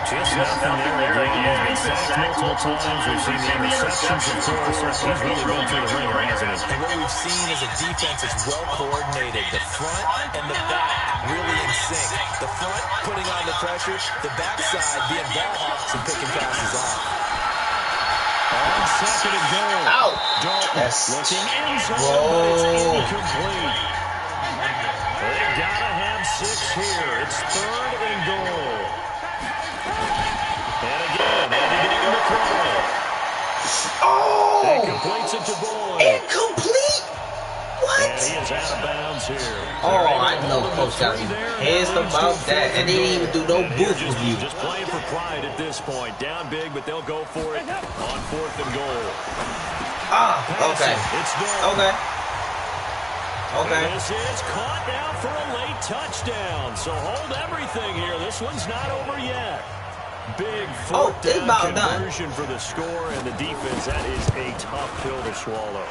Just nothing there again. He's been sacked multiple times. We've seen the interceptions, of course. He's really been through the ringer, hasn't he?
And what we've seen is a defense that's well coordinated. The front and the back really in sync. The front putting on the pressure. The backside being ball hawks and picking passes off.
On 2nd and goal.
Out.
Dalton looking in zone, but it's incomplete. They gotta have 6 here. It's 3rd and goal. And again, Andy to throw.
Oh!
And completes it to Boyd.
Incomplete? What?
And he is out of bounds here.
Oh, I know Coach got me pissed about that. And they didn't even do no booth review.
Just playing for pride at this point. Down big, but they'll go for it on 4th and goal.
Ah, okay.
It's done.
Okay. Okay.
This is caught now for a late touchdown. So hold everything here. This one's not over yet. Big 4th down conversion for the score and the defense. That is a tough pill to swallow.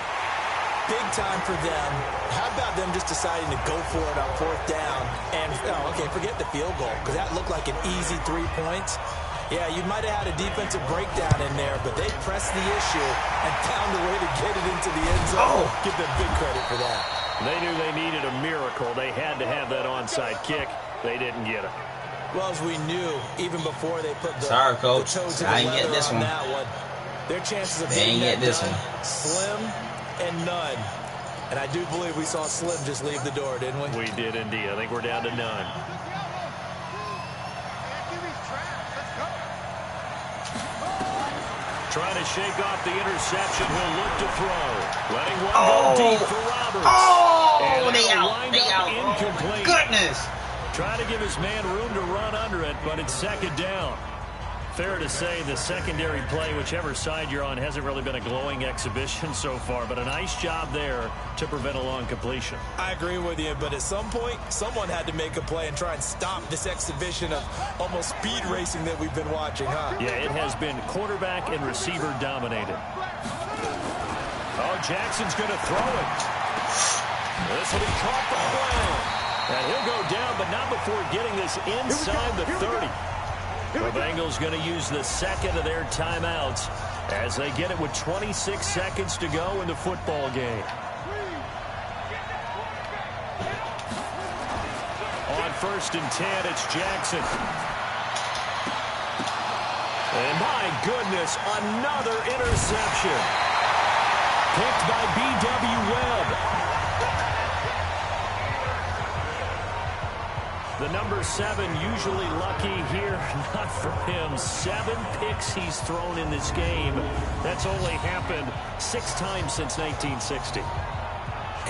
big time for them. How about them just deciding to go for it on 4th down? And, okay, forget the field goal, because that looked like an easy 3 points. Yeah, you might have had a defensive breakdown in there, but they pressed the issue and found a way to get it into the end zone. Give them big credit for that.
They knew they needed a miracle. They had to have that onside kick. They didn't get it.
Well, as we knew, even before they put the,
sorry, coach,
the toes in the
I ain't get this one.
That one, their chances of
they ain't get this one.
Slim and none. And I do believe we saw Slim just leave the door, didn't we?
We did indeed. I think we're down to none. Trying to shake off the interception. He'll look to throw. Letting one go deep for Roberts. And
they out.
Incomplete.
Goodness.
Trying to give his man room to run under it, but it's 2nd down. Fair to say the secondary play, whichever side you're on, hasn't really been a glowing exhibition so far, but a nice job there to prevent a long completion.
I agree with you, but at some point, someone had to make a play and try and stop this exhibition of almost speed racing that we've been watching, huh?
Yeah, it has been quarterback and receiver dominated. Oh, Jackson's going to throw it. This will be caught by Brown. And he'll go down, but not before getting this inside the 30. The Bengals going to use the 2nd of their timeouts as they get it with 26 seconds to go in the football game. On 1st and 10, it's Jackson. And my goodness, another interception. Picked by B.W. Webb. The number 7 usually lucky here. Not for him. 7 picks he's thrown in this game. That's only happened 6 times since 1960.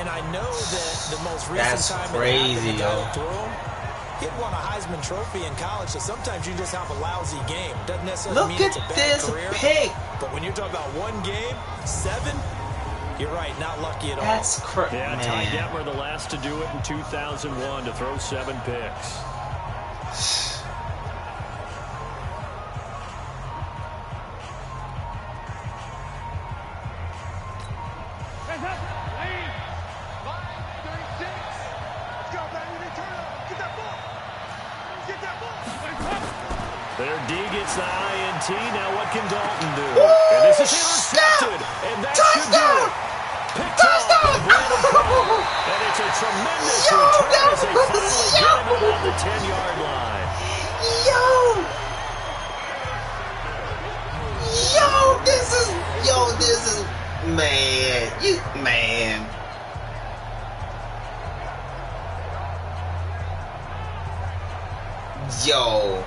And I know that the most recent time
crazy,
it happened, the guy who threw him, he won a Heisman Trophy in college, so sometimes you just have a lousy game. Doesn't necessarily mean it's a bad career.
Look at this pick.
But when you're talking about one game, 7, you're right, not lucky at all.
That's crazy.
Yeah, Ty Detmer, the last to do it in 2001, to throw 7 picks. Their D gets the INT. Now what can Dalton do? And this is intercepted. And that should do it. Picked off by Brandon Crawford. And it's a tremendous return as they finally get him about the 10-yard line.
This is, man. Yo.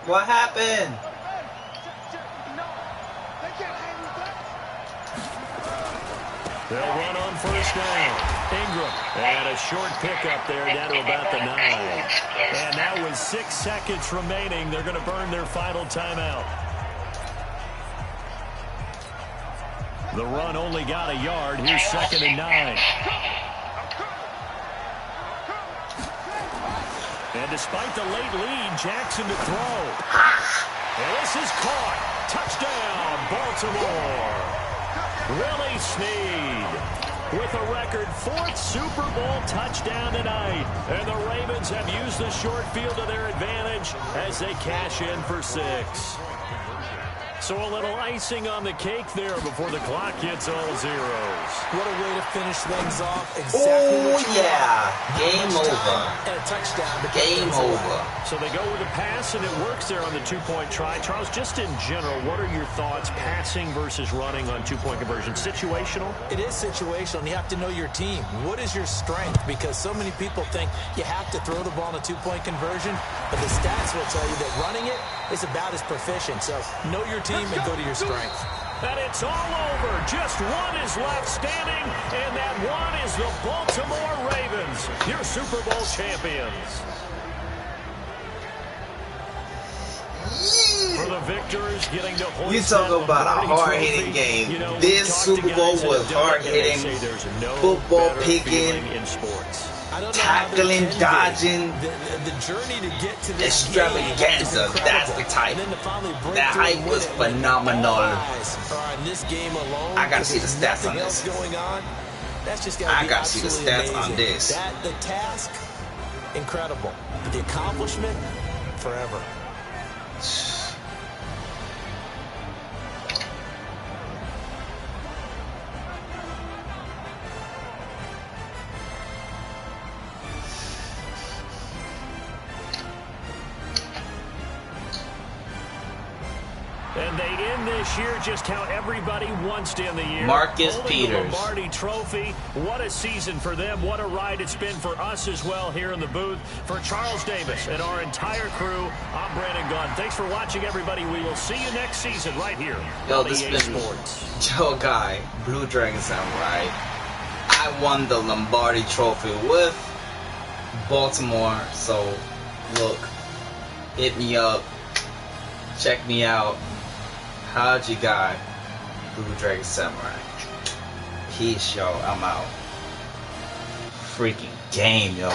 What happened?
They'll run on 1st down. Ingram. And a short pickup there down to about the 9. And now with 6 seconds remaining, they're going to burn their final timeout. The run only got a yard. Here's 2nd and 9. And despite the late lead, Jackson to throw. And this is caught. Touchdown, Baltimore. Willie Snead with a record 4th Super Bowl touchdown tonight. And the Ravens have used the short field to their advantage as they cash in for 6. So a little icing on the cake there before the clock hits all zeros.
What a way to finish things off. Exactly what you want.
Game over.
And a touchdown.
Game over.
So they go with a pass, and it works there on the 2-point try. Charles, just in general, what are your thoughts passing versus running on 2-point conversion? Situational?
It is situational, and you have to know your team. What is your strength? Because so many people think you have to throw the ball in a 2-point conversion, but the stats will tell you that running it is about as proficient. So know your team and go to your strength.
And it's all over. Just one is left standing, and that one is the Baltimore Ravens, your Super Bowl champions. For the victors, getting to hoist
you talk about a hard-hitting game. You know, this Super Bowl was hard-hitting, football picking,
in sports.
tackling, dodging,
the journey to get to this
extravaganza. That's the type. That hype was phenomenal. I gotta see the stats on this. I gotta see the stats on this.
The task, incredible. The accomplishment, forever.
And they end this year just how everybody wants to end the year.
Marcus Peters.
The Lombardi Trophy. What a season for them. What a ride it's been for us as well here in the booth. For Charles Davis and our entire crew, I'm Brandon Gunn. Thanks for watching, everybody. We will see you next season right here on EA Sports.
Joe Guy, Blue Dragon Samurai. I won the Lombardi Trophy with Baltimore. So, look, hit me up. Check me out. How'd you guy? Blue Dragon Samurai. Peace, yo. I'm out. Freaking game, yo.